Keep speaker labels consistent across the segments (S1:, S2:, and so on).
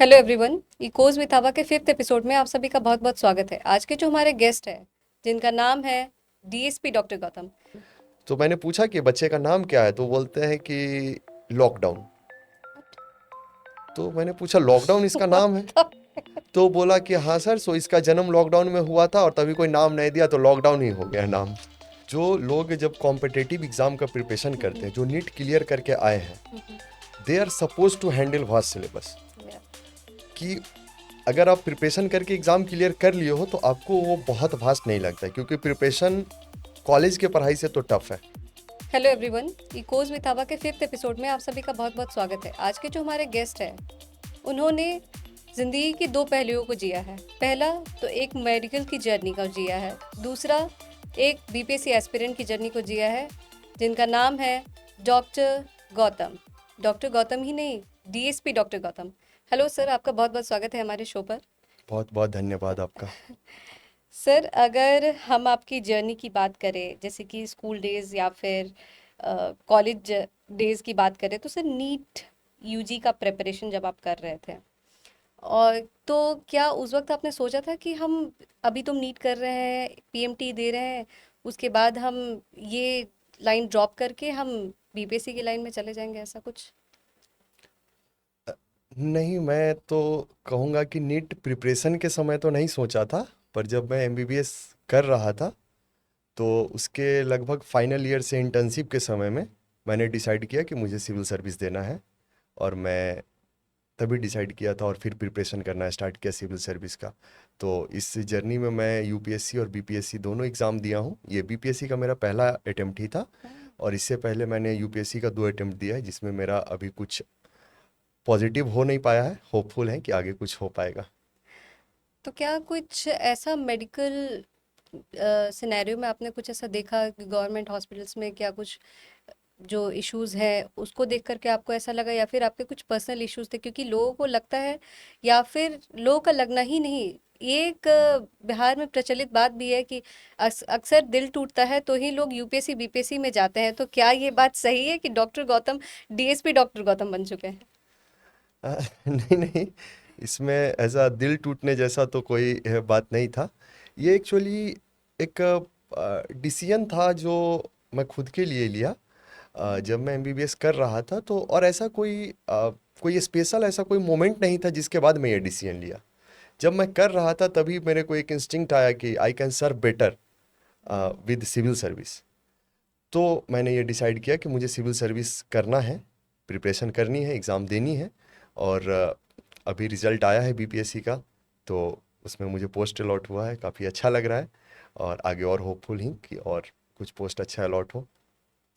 S1: Hello everyone, echoes with हवा के fifth episode में आप सभी का बहुत बहुत स्वागत है। आज के जो हमारे गेस्ट है जिनका नाम है डीएसपी डॉक्टर गौतम।
S2: तो मैंने पूछा कि बच्चे का नाम क्या है, तो बोलते हैं कि लॉकडाउन। तो मैंने पूछा लॉकडाउन इसका नाम है? तो बोला कि हाँ सर, सो इसका जन्म लॉकडाउन में हुआ था और तभी कोई नाम नहीं दिया तो लॉकडाउन ही हो गया नाम। जो लोग जब कॉम्पिटिटिव एग्जाम का प्रिपरेशन करते हैं, जो नीट क्लियर करके आए हैं, they are suppose to handle vast syllabus. कि अगर आप प्रिपरेशन करके एग्जाम क्लियर कर लिए हो तो आपको वो बहुत वास्ट नहीं लगता है, क्योंकि प्रिपरेशन कॉलेज के पढ़ाई से तो टफ है।
S1: हेलो एवरीवन, इकोज विथ हवा के फिफ्थ एपिसोड में आप सभी का बहुत बहुत स्वागत है। आज के जो हमारे गेस्ट है उन्होंने जिंदगी के दो पहलुओं को जिया है। पहला तो एक मेडिकल की जर्नी का जिया है, दूसरा एक बीपीएससी एस्पिरेंट की जर्नी को जिया है, जिनका नाम है डॉक्टर गौतम। डॉक्टर गौतम ही नहीं, DSP doctor Gautam. Hello sir, आपका बहुत बहुत स्वागत है हमारे शो पर।
S2: बहुत बहुत धन्यवाद आपका।
S1: सर, अगर हम आपकी जर्नी की बात करें, जैसे कि स्कूल डेज या फिर कॉलेज डेज की बात करें, तो सर नीट यूजी का प्रिपरेशन जब आप कर रहे थे, और तो क्या उस वक्त आपने सोचा था कि हम अभी तुम नीट कर रहे हैं, पीएमटी दे रहे हैं, उसके बाद हम ये लाइन ड्रॉप करके हम बीपीएससी की लाइन में चले जाएंगे, ऐसा कुछ?
S2: नहीं, मैं तो कहूँगा कि नीट प्रिपरेशन के समय तो नहीं सोचा था, पर जब मैं एमबीबीएस कर रहा था तो उसके लगभग फाइनल ईयर से इंटर्नशिप के समय में मैंने डिसाइड किया कि मुझे सिविल सर्विस देना है। और मैं तभी डिसाइड किया था और फिर प्रिपरेशन करना स्टार्ट किया सिविल सर्विस का। तो इस जर्नी में मैं यूपीएससी और बीपीएससी दोनों एग्ज़ाम दिया हूँ। ये बीपीएससी का मेरा पहला अटेम्प्ट ही था, और इससे पहले मैंने यूपीएससी का 2 अटेम्प्ट दिया है, जिसमें मेरा अभी कुछ पॉजिटिव हो नहीं पाया है। होपफुल है कि आगे कुछ हो पाएगा।
S1: तो क्या कुछ ऐसा मेडिकल सिनेरियो में आपने कुछ ऐसा देखा कि गवर्नमेंट हॉस्पिटल्स में क्या कुछ जो इश्यूज है उसको देख करके आपको ऐसा लगा, या फिर आपके कुछ पर्सनल इश्यूज थे? क्योंकि लोगों को लगता है, या फिर लोगों का लगना ही नहीं, ये एक बिहार में प्रचलित बात भी है कि अक्सर दिल टूटता है तो ही लोग यूपीएससी बीपीएससी में जाते हैं। तो क्या ये बात सही है कि doctor Gautam DSP doctor Gautam बन चुके हैं?
S2: नहीं नहीं, इसमें ऐसा दिल टूटने जैसा तो कोई बात नहीं था। ये एक्चुअली एक डिसीजन था जो मैं खुद के लिए लिया। जब मैं एमबीबीएस कर रहा था तो, और ऐसा कोई स्पेशल ऐसा कोई मोमेंट नहीं था जिसके बाद मैं ये डिसीजन लिया। जब मैं कर रहा था तभी मेरे को एक इंस्टिंक्ट आया कि I can serve better with civil service. तो मैंने ये डिसाइड किया कि मुझे सिविल सर्विस करना है, प्रिपरेशन करनी है, एग्ज़ाम देनी है। और अभी रिज़ल्ट आया है बीपीएससी का, तो उसमें मुझे पोस्ट अलॉट हुआ है, काफ़ी अच्छा लग रहा है। और आगे और होपफुल ही कि और कुछ पोस्ट अच्छा अलॉट हो।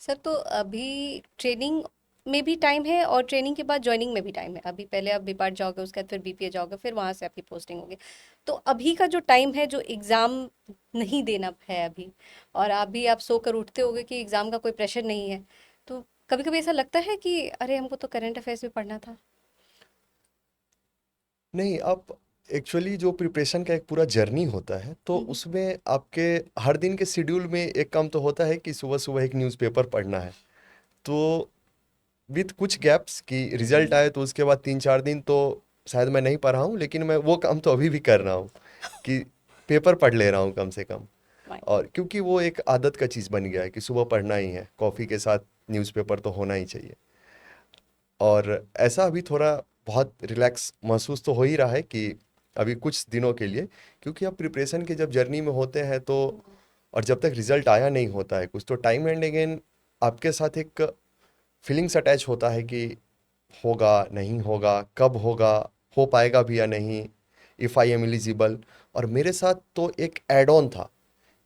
S1: सर, तो अभी ट्रेनिंग में भी टाइम है और ट्रेनिंग के बाद ज्वाइनिंग में भी टाइम है। अभी पहले आप बीपार्ट जाओगे, उसके बाद फिर बीपीए जाओगे, फिर वहां से आपकी पोस्टिंग होगी। तो अभी का जो टाइम है, जो एग्ज़ाम नहीं देना है अभी, और अभी आप सोकर उठते होगे कि एग्ज़ाम का कोई प्रेशर नहीं है, तो कभी कभी ऐसा लगता है कि अरे हमको तो करंट अफेयर्स भी पढ़ना था।
S2: नहीं, आप एक्चुअली जो प्रिपरेशन का एक पूरा जर्नी होता है, तो
S1: हम्म।
S2: उसमें आपके हर दिन के शेड्यूल में एक काम तो होता है कि सुबह सुबह एक न्यूज़पेपर पढ़ना है। तो विथ कुछ गैप्स कि रिजल्ट आए तो उसके बाद 3-4 दिन तो शायद मैं नहीं पढ़ा हूँ, लेकिन मैं वो काम तो अभी भी कर रहा हूँ कि पेपर पढ़ ले रहा हूँ कम से कम।
S1: माय
S2: और क्योंकि वो एक आदत का चीज़ बन गया है कि सुबह पढ़ना ही है, कॉफ़ी के साथ न्यूज़पेपर तो होना ही चाहिए। और ऐसा अभी थोड़ा बहुत रिलैक्स महसूस तो हो ही रहा है कि अभी कुछ दिनों के लिए, क्योंकि आप प्रिपरेशन के जब जर्नी में होते हैं तो, और जब तक रिजल्ट आया नहीं होता है कुछ, तो टाइम एंड अगेन आपके साथ एक फीलिंग्स अटैच होता है कि होगा नहीं होगा, कब होगा, हो पाएगा भी या नहीं, इफ़ आई एम एलिजिबल। और मेरे साथ तो एक एड ऑन था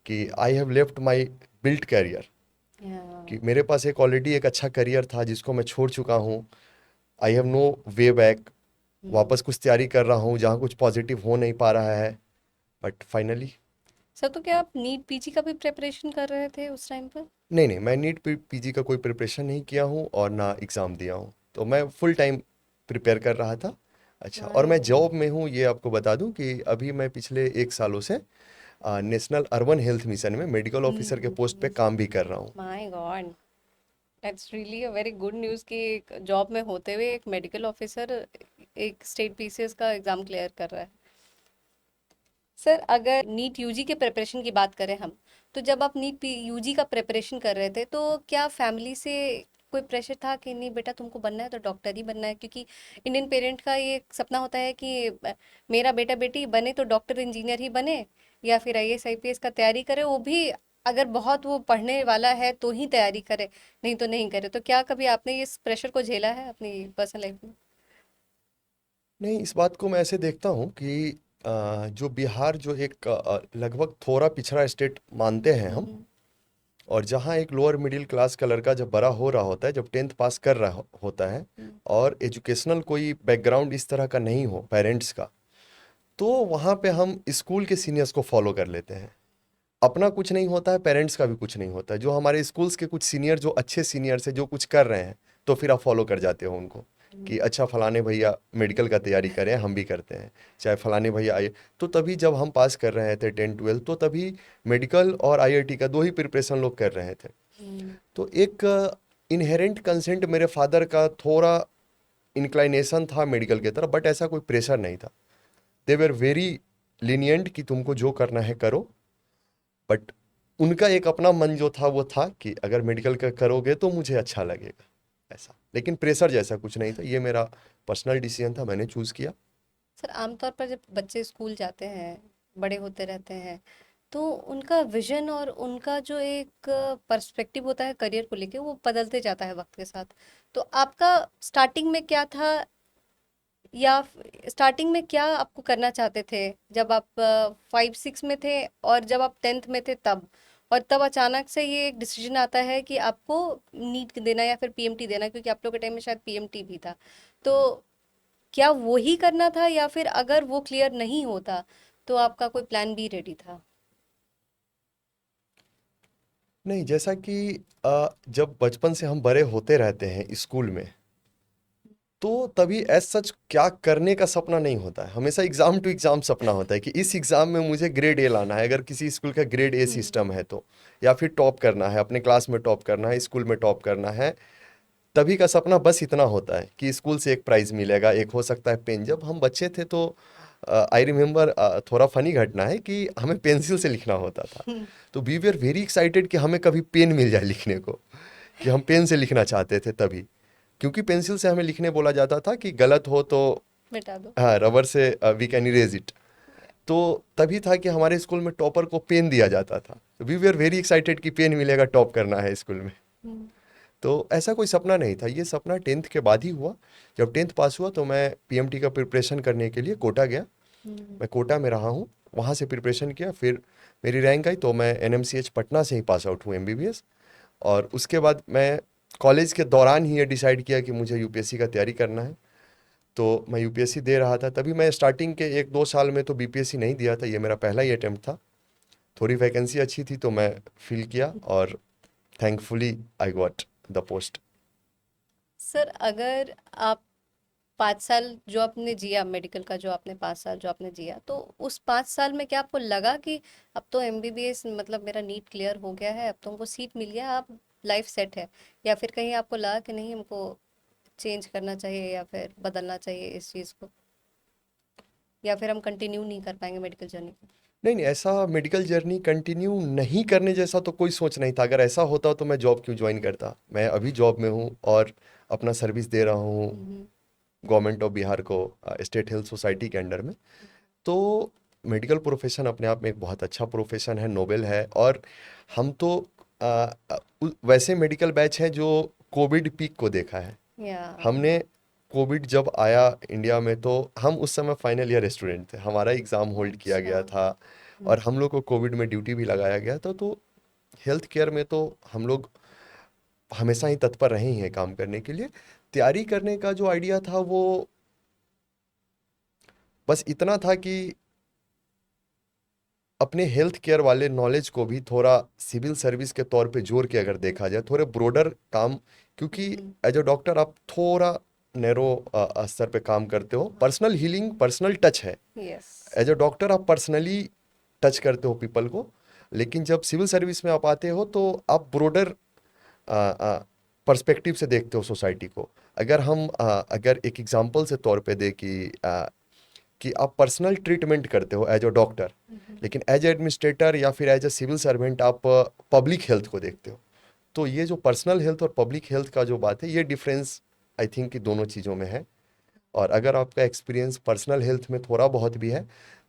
S2: कि I have left my built career, कि
S1: गॉड।
S2: मेरे पास एक ऑलरेडी एक अच्छा करियर था जिसको मैं छोड़ चुका हूँ। I have no way back. वापस कुछ तैयारी कर रहा हूँ जहाँ कुछ पॉजिटिव हो नहीं पा रहा है, बट फाइनली।
S1: सर, तो क्या आप नीट पीजी का भी प्रिपरेशन कर रहे थे उस टाइम पर?
S2: नहीं नहीं, मैं नीट पीजी का कोई प्रिपरेशन नहीं किया हूँ और ना एग्ज़ाम दिया हूँ, तो मैं फुल टाइम प्रिपेयर कर रहा था। अच्छा, और
S1: माय
S2: मैं
S1: गॉड।
S2: जॉब में हूँ, ये आपको बता दूँ कि अभी मैं पिछले 1 सालों से नेशनल अर्बन हेल्थ मिशन में मेडिकल ऑफिसर के पोस्ट पे काम भी कर रहा हूँ।
S1: My God, that's really a very good news कि एक जॉब में होते हुए एक मेडिकल ऑफिसर एक स्टेट पीसीएस का एग्जाम क्लियर कर रहा है। सर अगर नीट यूजी के प्रिपरेशन की बात करें हम, तो जब आप नीट यूजी का प्रिपरेशन कर रहे थे तो क्या फैमिली से कोई प्रेशर था कि नहीं बेटा तुमको बनना है तो डॉक्टर ही बनना है, क्योंकि इंडियन पेरेंट का ये एक सपना होता है कि मेरा बेटा बेटी बने तो डॉक्टर इंजीनियर ही बने, या फिर आईएएस आईपीएस का तैयारी करे, वो भी अगर बहुत वो पढ़ने वाला है तो ही तैयारी करे, नहीं तो नहीं करे। तो क्या कभी आपने इस प्रेशर को झेला है अपनी पर्सनल लाइफ में?
S2: नहीं, इस बात को मैं ऐसे देखता हूँ कि जो बिहार जो एक लगभग थोड़ा पिछड़ा स्टेट मानते हैं हम,
S1: हम्म।
S2: और जहाँ एक लोअर मिडिल क्लास का लड़का जब बड़ा हो रहा होता है, जब टेंथ पास कर रहा होता है,
S1: हम्म।
S2: और एजुकेशनल कोई बैकग्राउंड इस तरह का नहीं हो पेरेंट्स का, तो वहाँ पे हम स्कूल के सीनियर्स को फॉलो कर लेते हैं। अपना कुछ नहीं होता है, पेरेंट्स का भी कुछ नहीं होता है। जो हमारे स्कूल्स के कुछ सीनियर, जो अच्छे सीनियर्स हैं, जो कुछ कर रहे हैं, तो फिर आप फॉलो कर जाते हो उनको कि अच्छा फलाने भैया मेडिकल का तैयारी करें, हम भी करते हैं। चाहे फलाने भैया आए, तो तभी जब हम पास कर रहे थे 10 12, तो तभी मेडिकल और आईआईटी का दो ही प्रिपरेशन लोग कर रहे थे।
S1: हम्म।
S2: तो एक इनहेरेंट कंसेंट मेरे फादर का थोड़ा इंक्लाइनेशन था मेडिकल की तरफ, बट ऐसा कोई प्रेशर नहीं था। दे वर वेरी लीनियंट कि तुमको जो करना है करो। बट उनका एक अपना मन जो था वो था कि अगर मेडिकल का करोगे तो मुझे अच्छा लगेगा, ऐसा। लेकिन प्रेशर जैसा कुछ नहीं था, ये मेरा पर्सनल डिसीजन था, मैंने चूज किया।
S1: सर आमतौर पर जब बच्चे स्कूल जाते हैं, बड़े होते रहते हैं, तो उनका विजन और उनका जो एक पर्सपेक्टिव होता है करियर को लेके, वो बदलते जाता है वक्त के साथ। तो आपका स्टार्टिंग में क्या था, या स्टार्टिंग में क्या आपको करना चाहते थे जब आप 5 6 में थे, और जब आप 10th में थे तब, और तब अचानक से ये एक डिसीजन आता है कि आपको नीट देना या फिर पीएमटी देना, क्योंकि आप लोग के टाइम में शायद पीएमटी भी था। तो क्या वो ही करना था, या फिर अगर वो क्लियर नहीं होता तो आपका कोई प्लान बी रेडी था?
S2: नहीं, जैसा कि जब बचपन से हम बड़े होते रहते हैं स्कूल में, तो तभी एज सच क्या करने का सपना नहीं होता है। हमेशा एग्जाम टू एग्जाम सपना होता है कि इस एग्जाम में मुझे ग्रेड ए लाना है, अगर किसी स्कूल का ग्रेड ए
S1: हम्म।
S2: सिस्टम है तो, या फिर टॉप करना है, अपने क्लास में टॉप करना है, स्कूल में टॉप करना है। तभी का सपना बस इतना होता है कि स्कूल से एक प्राइज मिलेगा, एक हो सकता है पेन। जब हम बच्चे थे तो आई रिमेम्बर, थोड़ा फनी घटना है कि हमें पेंसिल से लिखना होता था।
S1: हम्म।
S2: तो वी वर वेरी एक्साइटेड कि हमें कभी पेन मिल जाए लिखने को, कि हम पेन से लिखना चाहते थे तभी। क्योंकि पेंसिल से हमें लिखने बोला जाता था कि गलत हो तो
S1: मिटा दो।
S2: हाँ, रबर से वी कैन इरेज इट। तो तभी था कि हमारे स्कूल में टॉपर को पेन दिया जाता था। वी वर वेरी एक्साइटेड कि पेन मिलेगा, टॉप करना है स्कूल में।
S1: हम्म।
S2: तो ऐसा कोई सपना नहीं था, ये सपना टेंथ के बाद ही हुआ। जब टेंथ पास हुआ तो मैं पीएमटी का प्रिपरेशन करने के लिए कोटा गया।
S1: हम्म।
S2: मैं कोटा में रहा हूँ, वहाँ से प्रिपरेशन किया। फिर मेरी रैंक आई तो मैं एनएमसीएच पटना से ही पास आउट हूँ, एमबीबीएस। और उसके बाद मैं कॉलेज के दौरान ही ये डिसाइड किया कि मुझे यूपीएससी का तैयारी करना है। तो मैं यूपीएससी दे रहा था। तभी मैं स्टार्टिंग के 1 2 साल में तो बीपीएससी नहीं दिया था, ये मेरा पहला ही अटेम्प्ट था। थोड़ी वैकेंसी अच्छी थी तो मैं फिल किया, और thankfully I got the post.
S1: Sir अगर आप 5 साल जो आपने जिया, मेडिकल का जो आपने 5 साल जो आपने जिया, तो उस 5 साल में क्या आपको लगा कि अब तो एमबीबीएस मतलब मेरा नीट क्लियर हो गया है, अब तो हमको सीट मिल गया, अब लाइफ सेट है, या फिर कहीं आपको लगा कि नहीं हमको चेंज करना चाहिए या फिर बदलना चाहिए इस चीज़ को, या फिर हम कंटिन्यू नहीं कर पाएंगे मेडिकल जर्नी को?
S2: नहीं नहीं, ऐसा मेडिकल जर्नी कंटिन्यू नहीं करने जैसा तो कोई सोच नहीं था। अगर ऐसा होता तो मैं जॉब क्यों ज्वाइन करता। मैं अभी जॉब में हूँ और अपना सर्विस दे रहा हूँ
S1: हम्म।
S2: गवर्नमेंट ऑफ बिहार को, स्टेट हेल्थ सोसाइटी के अंडर में। तो मेडिकल प्रोफेशन अपने आप में एक बहुत अच्छा प्रोफेशन है, नोबेल है। और हम तो वैसे मेडिकल बैच हैं जो कोविड पीक को देखा है।
S1: या।
S2: हमने कोविड जब आया इंडिया में, तो हम उस समय फाइनल ईयर स्टूडेंट थे, हमारा एग्ज़ाम होल्ड किया
S1: अच्छा।
S2: गया था। और हम लोग को कोविड में ड्यूटी भी लगाया गया था। तो हेल्थ केयर में तो हम लोग हमेशा ही तत्पर रहे ही हैं काम करने के लिए। तैयारी करने का जो आइडिया था वो बस इतना था कि अपने हेल्थ केयर वाले नॉलेज को भी थोड़ा सिविल सर्विस के तौर पे जोड़ के अगर देखा जाए, थोड़े ब्रॉडर काम। क्योंकि
S1: हम्म।
S2: एज अ डॉक्टर आप थोड़ा नैरो स्तर पे काम करते हो, पर्सनल हीलिंग, पर्सनल टच है।
S1: यस।
S2: एज अ डॉक्टर आप पर्सनली टच करते हो पीपल को। लेकिन जब सिविल सर्विस में आप आते हो तो आप ब्रॉडर पर्सपेक्टिव से देखते हो सोसाइटी को। अगर हम अगर एक एग्जांपल से तौर पे दे कि आप पर्सनल ट्रीटमेंट करते हो एज अ डॉक्टर, लेकिन एज एडमिनिस्ट्रेटर या फिर एज अ सिविल सर्वेंट आप पब्लिक हेल्थ को देखते हो। तो ये जो पर्सनल हेल्थ और पब्लिक हेल्थ का जो बात है, ये डिफरेंस आई थिंक कि दोनों चीज़ों में है। और अगर आपका एक्सपीरियंस पर्सनल हेल्थ में थोड़ा बहुत भी है,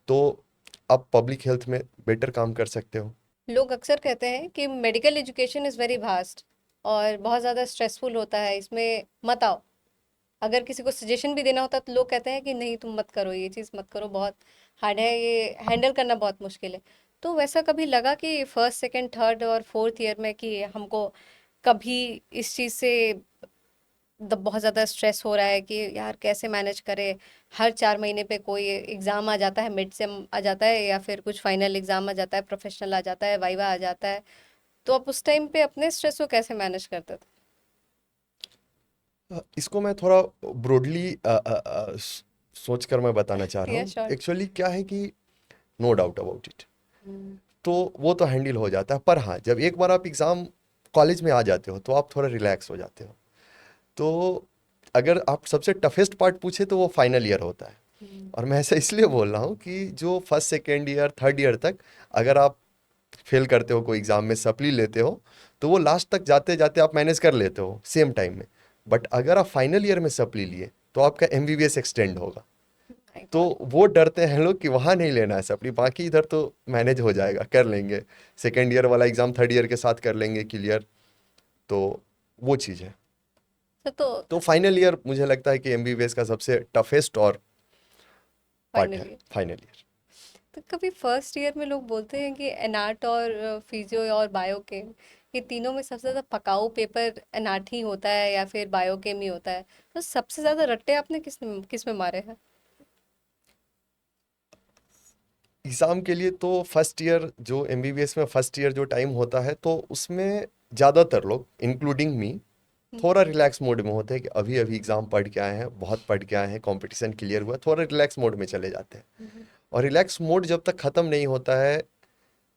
S2: तो आप पब्लिक हेल्थ में बेटर काम कर सकते हो।
S1: लोग अक्सर कहते हैं कि medical education is very vast और बहुत ज़्यादा स्ट्रेसफुल होता है, इसमें मत आओ। अगर किसी को सजेशन भी देना होता है तो लोग कहते हैं कि नहीं तुम मत करो, ये चीज़ मत करो, बहुत हार्ड है, ये हैंडल करना बहुत मुश्किल है। तो वैसा कभी लगा कि फर्स्ट सेकंड थर्ड और फोर्थ ईयर में कि हमको कभी इस चीज़ से बहुत ज़्यादा स्ट्रेस हो रहा है कि यार कैसे मैनेज करें, हर 4 महीने पे कोई एग्ज़ाम आ जाता है, मिड सेम आ जाता है या फिर कुछ फाइनल एग्ज़ाम आ जाता है, प्रोफेशनल आ जाता है, वाइवा आ जाता है, तो आप उस टाइम पे अपने स्ट्रेस को कैसे मैनेज करते थे?
S2: इसको मैं थोड़ा ब्रॉडली सोच कर मैं बताना चाह रहा
S1: या
S2: हूँ।
S1: शॉर्ट।
S2: एक्चुअली क्या है कि नो डाउट अबाउट इट, तो वो तो हैंडल हो जाता है। पर हाँ, जब एक बार आप एग्ज़ाम कॉलेज में आ जाते हो तो आप थोड़ा रिलैक्स हो जाते हो। तो अगर आप सबसे टफेस्ट पार्ट पूछे तो वो फाइनल ईयर होता है। और मैं ऐसा इसलिए बोल रहा हूँ कि जो first second year third year तक अगर आप फेल करते हो कोई एग्ज़ाम में, सप्ली लेते हो, तो वो लास्ट तक जाते जाते आप मैनेज कर लेते हो सेम टाइम में। बट अगर आप फाइनल ईयर में सप्ली लिए तो आपका एमबीबीएस एक्सटेंड होगा।
S1: माय
S2: तो
S1: गॉड।
S2: वो डरते हैं लोग कि वहाँ नहीं लेना है सप्ली, बाकी इधर तो मैनेज हो जाएगा, कर लेंगे। सेकेंड ईयर वाला एग्ज़ाम थर्ड ईयर के साथ कर लेंगे क्लियर। तो वो चीज़ है।
S1: तो
S2: तो फाइनल ईयर मुझे लगता है कि एमबीबीएस का सबसे टफेस्ट और पार्ट है,
S1: फाइनली,
S2: फाइनल ईयर।
S1: तो कभी फर्स्ट ईयर में लोग बोलते हैं कि एनाट और फिजियो और बायोकेम, ये तीनों में सबसे ज़्यादा पकाऊ पेपर एनाट ही होता है या फिर बायोकेम ही होता है, तो सबसे ज़्यादा रट्टे आपने किस में मारे हैं?
S2: एग्ज़ाम के लिए तो फर्स्ट ईयर जो एमबीबीएस में फर्स्ट ईयर जो टाइम होता है, तो उसमें ज़्यादातर लोग इंक्लूडिंग मी थोड़ा रिलैक्स मोड में होते हैं कि अभी अभी एग्ज़ाम पढ़ के आए हैं, बहुत पढ़ के आए हैं, कंपटीशन क्लियर हुआ, थोड़ा रिलैक्स मोड में चले जाते हैं। और रिलैक्स मोड जब तक ख़त्म नहीं होता है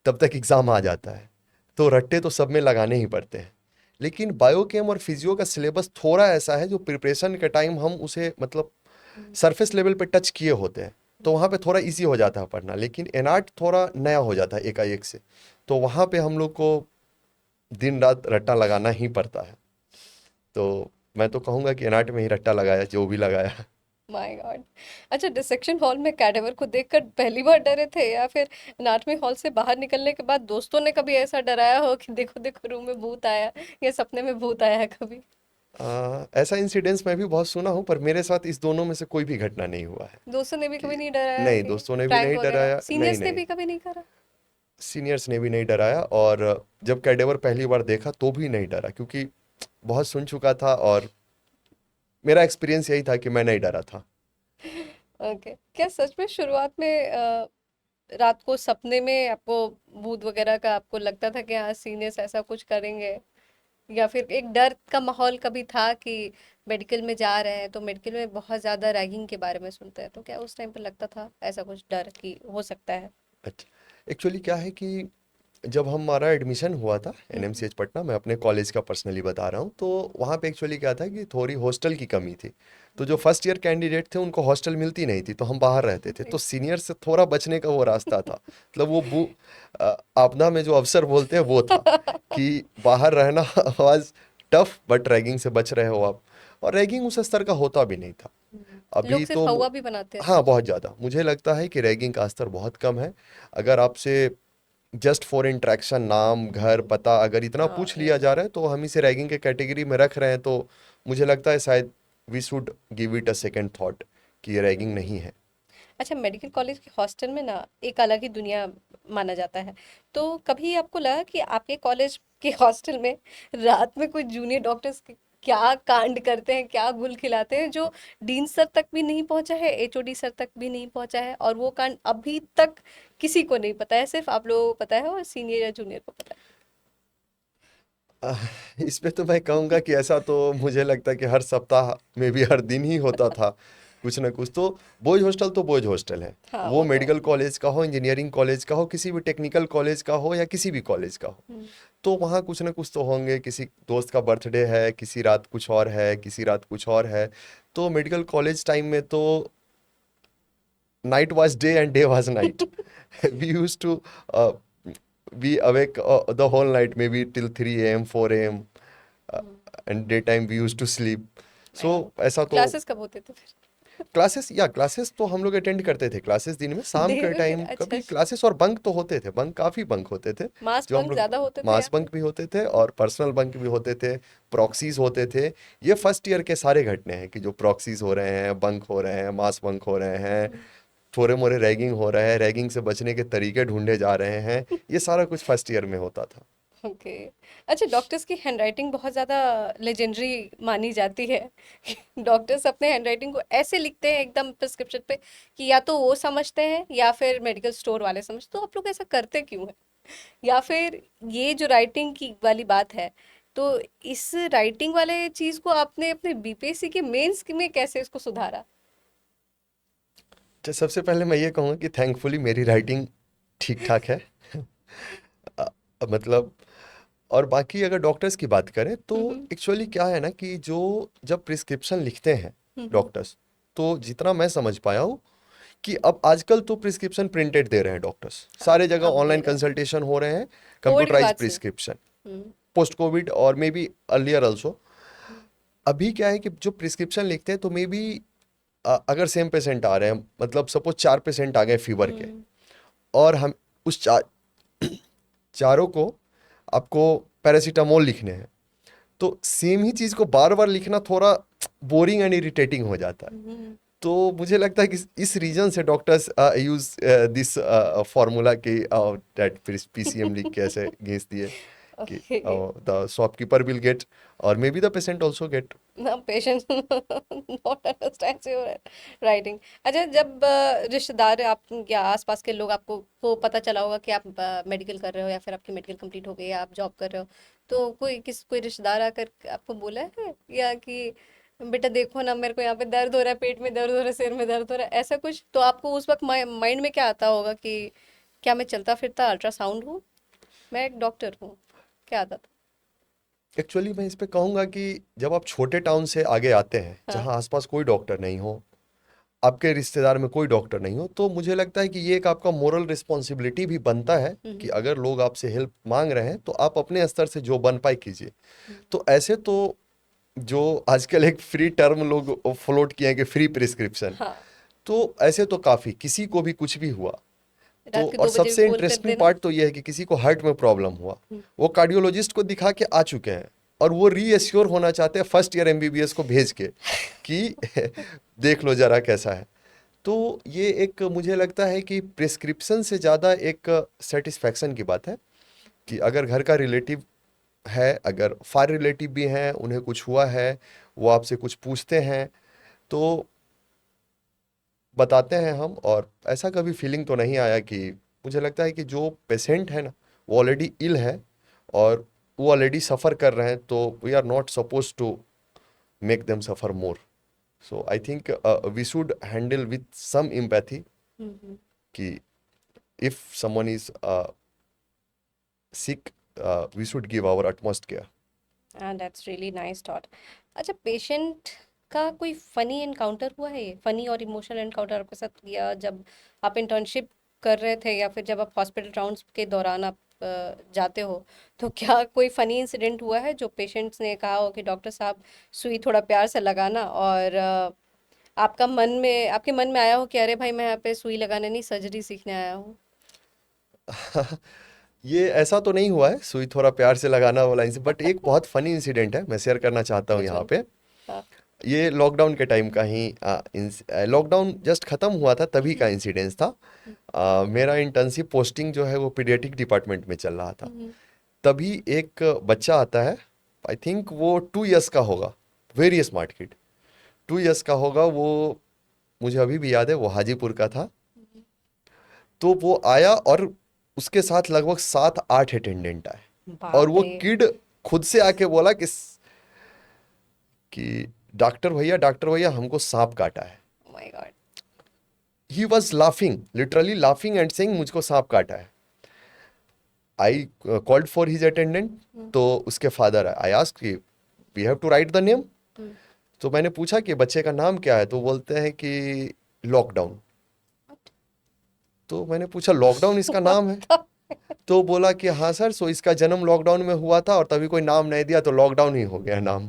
S2: तब तक एग्ज़ाम आ जाता है। तो रट्टे तो सब में लगाने ही पड़ते हैं। लेकिन बायोकेम और फिजियो का सिलेबस थोड़ा ऐसा है जो प्रिपरेशन के टाइम हम उसे मतलब सरफेस लेवल पे टच किए होते हैं, तो वहाँ पे थोड़ा इजी हो जाता है पढ़ना। लेकिन एनआर्ट थोड़ा नया हो जाता है एकाएक से, तो वहाँ पे हम लोग को दिन रात रट्टा लगाना ही पड़ता है। तो मैं तो कहूँगा कि एनआर्ट में ही रट्टा लगाया जो भी लगाया।
S1: My god. अच्छा, डिसेक्शन हॉल में कैडेवर को देखकर पहली बार डरे थे या फिर एनाटॉमी हॉल से बाहर निकलने के बाद दोस्तों ने कभी ऐसा डराया हो कि देखो देखो रूम में भूत आया या सपने में भूत आया है कभी?
S2: ऐसा इंसिडेंस मैं भी बहुत सुना हूँ, पर मेरे साथ इस दोनों में से कोई भी घटना नहीं हुआ है।
S1: दोस्तों ने भी
S2: कि
S1: कभी नहीं डराया
S2: नहीं,
S1: कि
S2: दोस्तों ने भी
S1: प्रैंक
S2: नहीं
S1: वगैरह,
S2: डराया, नहीं
S1: सीनियर्स ने
S2: नहीं,
S1: भी कभी नहीं करा?
S2: सीनियर्स ने भी नहीं डराया। और जब कैडेवर पहली बार देखा तो भी नहीं डरा, क्योंकि बहुत सुन चुका था और मेरा एक्सपीरियंस यही था कि मैं नहीं डरा था।
S1: ओके, क्या सच में शुरुआत में रात को सपने में आपको भूत वगैरह का आपको लगता था कि हाँ सीनियर्स ऐसा कुछ करेंगे, या फिर एक डर का माहौल कभी था कि मेडिकल में जा रहे हैं तो मेडिकल में बहुत ज्यादा रैगिंग के बारे में सुनते हैं, तो क्या उस टाइम पे लगता था ऐसा कुछ डर कि हो सकता है?
S2: अच्छा, एक्चुअली क्या है कि जब हमारा एडमिशन हुआ था
S1: हम्म।
S2: एनएमसीएच पटना, मैं अपने कॉलेज का पर्सनली बता रहा हूँ, तो वहाँ पे एक्चुअली क्या था कि थोड़ी हॉस्टल की कमी थी। तो जो फर्स्ट ईयर कैंडिडेट थे उनको हॉस्टल मिलती नहीं थी, तो हम बाहर रहते थे। तो
S1: Right.
S2: सीनियर से थोड़ा बचने का वो रास्ता था, मतलब वो आपदा में जो अवसर बोलते हैं वो था कि बाहर रहना वाज टफ, बट रैगिंग से बच रहे हो आप। और रैगिंग उस स्तर का होता भी नहीं था
S1: लोग
S2: अभी
S1: सिर्फ
S2: तो।
S1: हवा भी बनाते थे।
S2: हाँ, बहुत ज़्यादा मुझे लगता है कि रैगिंग का स्तर बहुत कम है। अगर आपसे जस्ट फॉर इंटरेक्शन नाम घर पता अगर इतना
S1: हाँ
S2: पूछ
S1: ये
S2: लिया जा रहा है, तो हम इसे रैगिंग के कैटेगरी में रख रहे हैं, तो मुझे लगता है शायद we should give it a second thought कि ये रैगिंग नहीं है।
S1: अच्छा, मेडिकल कॉलेज के हॉस्टल में ना एक अलग ही दुनिया माना जाता है, तो कभी आपको लगा कि आपके कॉलेज के हॉस्टल में रात में कोई जूनियर डॉक्टर्स क्या कांड करते हैं, क्या गुल खिलाते हैं जो डीन सर तक भी नहीं पहुंचा है, एचओडी सर तक भी नहीं पहुंचा है, और वो कांड अभी तक किसी को नहीं पता है, सिर्फ आप लोगों को पता है और सीनियर या जूनियर को पता
S2: आह, इस पे तो मैं कहूँगा कि ऐसा तो मुझे लगता है कि हर सप्ताह में भी हर दिन ही होता था। कुछ ना कुछ तो। बॉयज हॉस्टल तो बॉयज हॉस्टल है,
S1: हाँ
S2: वो
S1: वो तो।
S2: मेडिकल कॉलेज का हो, इंजीनियरिंग कॉलेज का हो, किसी भी टेक्निकल कॉलेज का हो या किसी भी कॉलेज का हो,
S1: हम्म।
S2: तो वहाँ कुछ ना कुछ तो होंगे। किसी दोस्त का बर्थडे है, किसी रात कुछ और है, किसी रात कुछ और है। तो मेडिकल कॉलेज टाइम में तो night was day and day was night. We used to be awake the whole night, maybe till 3 a.m., 4 a.m. uh, and daytime we used to sleep. So ऐसा तो
S1: क्लासेस कब होते थे फिर?
S2: Classes तो हम लोग अटेंड करते थे। क्लासेस दिन में, शाम
S1: डे
S2: के
S1: में फिर?
S2: टाइम
S1: अच्छा
S2: कभी
S1: अच्छा।
S2: क्लासेस, और बंक तो होते थे, बंक काफ़ी बंक होते थे।
S1: मास
S2: जो हम
S1: बंक
S2: लोग
S1: ज्यादा होते थे
S2: मास
S1: यहाँ पे?
S2: बंक भी होते थे और पर्सनल बंक भी होते थे, प्रॉक्सीज होते थे। ये फर्स्ट ईयर के सारे घटने हैं कि जो प्रॉक्सीज हो रहे हैं, बंक हो रहे हैं, मास बंक हो रहे हैं, थोड़े मोरे रैगिंग हो रहा है, रैगिंग से बचने के तरीके ढूंढे जा रहे हैं। ये सारा कुछ फर्स्ट ईयर में होता था।
S1: ओके। अच्छा, डॉक्टर्स की हैंडराइटिंग बहुत ज़्यादा लेजेंडरी मानी जाती है। डॉक्टर्स अपने हैंडराइटिंग को ऐसे लिखते हैं एकदम प्रिस्क्रिप्शन पे कि या तो वो समझते हैं या फिर मेडिकल स्टोर वाले समझते। तो आप लोग ऐसा करते क्यों है? या फिर ये जो राइटिंग की वाली बात है, तो इस राइटिंग वाले चीज़ को आपने अपने बीपीएससी के मेंस में कैसे इसको सुधारा?
S2: तो सबसे पहले मैं ये कहूँगा कि थैंकफुली मेरी राइटिंग ठीक ठाक है। अ, मतलब, और बाकी अगर डॉक्टर्स की बात करें तो
S1: हम्म।
S2: एक्चुअली क्या है ना कि जो जब प्रिस्क्रिप्शन लिखते हैं
S1: हम्म।
S2: डॉक्टर्स, तो जितना मैं समझ पाया हूँ कि अब आजकल तो प्रिस्क्रिप्शन प्रिंटेड दे रहे हैं डॉक्टर्स,
S1: हाँ,
S2: सारे जगह
S1: अब दे
S2: ऑनलाइन
S1: रहे हैं।
S2: कंसल्टेशन हो रहे हैं,
S1: कोविड के
S2: कंप्यूटराइज
S1: बाद से।
S2: प्रिस्क्रिप्शन,
S1: हम्म।
S2: पोस्ट कोविड और मे बी अर्लियर ऑल्सो। अभी क्या है कि जो प्रिस्क्रिप्शन लिखते हैं तो मे बी अगर सेम पेशेंट आ रहे हैं, मतलब सपोज 4 पेशेंट आ गए फीवर के,
S1: हम्म।
S2: और हम उस चारों को आपको पैरासीटामोल लिखने हैं, तो सेम ही चीज़ को बार बार लिखना थोड़ा बोरिंग एंड इरिटेटिंग हो जाता है।
S1: हम्म।
S2: तो मुझे लगता है कि इस रीजन से डॉक्टर्स यूज दिस फॉर्मूला की, दैट पीसीएम लिख के ऐसे घिस दिए कि
S1: okay.
S2: The shopkeeper will get और maybe the patient also get.
S1: ना patient not understand your writing. अच्छा, जब रिश्तेदार आप या आसपास के लोग आपको को पता चला होगा कि आप मेडिकल कर रहे हो या फिर आपकी मेडिकल कंप्लीट हो गई या आप जॉब कर रहे हो, तो कोई रिश्तेदार आकर आपको बोला है या कि बेटा देखो ना, मेरे को यहाँ पे दर्द हो रहा है, पेट में दर्द हो रहा है, सिर में दर्द हो रहा है, ऐसा कुछ? तो आपको उस वक्त माइंड में क्या आता होगा कि क्या मैं चलता फिरता अल्ट्रासाउंड हूँ, मैं एक डॉक्टर हूँ? क्या आता
S2: एक्चुअली मैं इस पे कहूँगा कि जब आप छोटे टाउन से आगे आते हैं
S1: था? हाँ।
S2: जहाँ आसपास कोई डॉक्टर नहीं हो, आपके रिश्तेदार में कोई डॉक्टर नहीं हो, तो मुझे लगता है कि ये एक आपका मोरल रिस्पॉन्सिबिलिटी भी बनता है कि
S1: हम्म।
S2: अगर लोग आपसे हेल्प मांग रहे हैं तो आप अपने स्तर से जो बन पाए कीजिए।
S1: हम्म।
S2: तो ऐसे तो जो आजकल एक फ्री टर्म लोग फ्लोट किए हैं कि फ्री प्रिस्क्रिप्शन,
S1: हाँ।
S2: तो ऐसे तो काफ़ी किसी को भी कुछ भी हुआ तो,
S1: रात के
S2: और
S1: 2 बजे भी
S2: सबसे
S1: कॉल कर
S2: इंटरेस्टिंग
S1: देना।
S2: पार्ट तो ये है कि किसी को हार्ट में प्रॉब्लम हुआ,
S1: हम्म।
S2: वो कार्डियोलॉजिस्ट को दिखा के आ चुके हैं और वो रीएश्योर होना चाहते हैं फर्स्ट ईयर एमबीबीएस को भेज के कि देख लो जरा कैसा है। तो ये एक मुझे लगता है कि प्रिस्क्रिप्शन से ज़्यादा एक सेटिस्फैक्शन की बात है कि अगर घर का रिलेटिव है, अगर फार रिलेटिव भी हैं, उन्हें कुछ हुआ है, वो आपसे कुछ पूछते हैं, तो बताते हैं हम। और ऐसा कभी फीलिंग तो नहीं आया कि, मुझे लगता है कि जो पेशेंट है ना, वो ऑलरेडी इल है और वो ऑलरेडी सफ़र कर रहे हैं, तो we are not suppose to make them suffer more. So I think we should handle with some empathy
S1: hmm.
S2: कि if someone is sick, we should give our utmost care.
S1: That's really nice thought. अच्छा, patient का कोई funny encounter हुआ है? ये funny और emotional encounter आपके साथ, या जब आप इंटर्नशिप कर रहे थे या फिर जब आप हॉस्पिटल राउंड्स के दौरान आप जाते हो, तो क्या कोई फनी इंसिडेंट हुआ है जो पेशेंट्स ने कहा हो कि डॉक्टर साहब सुई थोड़ा प्यार से लगाना, और आपके मन में आया हो कि अरे भाई मैं यहाँ पे सुई लगाने नहीं, सर्जरी सीखने आया हूँ?
S2: ये ऐसा तो नहीं हुआ है सुई थोड़ा प्यार से लगाना वाला इंसिडेंट, बट एक बहुत फनी इंसिडेंट है, मैं शेयर करना चाहता हूँ
S1: विच
S2: यहाँ
S1: वन?
S2: पे।
S1: हाँ।
S2: ये लॉकडाउन के टाइम का ही, लॉकडाउन जस्ट ख़त्म हुआ था तभी का इंसिडेंस था। मेरा इंटर्नशिप पोस्टिंग जो है वो पीडियाट्रिक डिपार्टमेंट में चल रहा था।
S1: हम्म।
S2: तभी एक बच्चा आता है, आई थिंक वो 2 इयर्स का होगा, वेरी स्मार्ट किड, 2 इयर्स का होगा वो, मुझे अभी भी याद है, वो हाजीपुर का था। तो वो आया और उसके साथ लगभग 7-8 अटेंडेंट आए, और
S1: बाप
S2: वो
S1: रे।
S2: किड खुद से आके बोला कि डॉक्टर भैया हमको सांप काटा है।
S1: My God.
S2: He was laughing, literally laughing and saying मुझको सांप काटा है। I called for his attendant, तो उसके फादर आए। आई आस्क कि we have to write the name. तो मैंने पूछा कि बच्चे का नाम क्या है, तो बोलते हैं कि लॉकडाउन। तो मैंने पूछा लॉकडाउन इसका नाम है? तो बोला कि हाँ सर, सो इसका जन्म लॉकडाउन में हुआ था और तभी कोई नाम नहीं दिया तो लॉकडाउन ही हो गया नाम।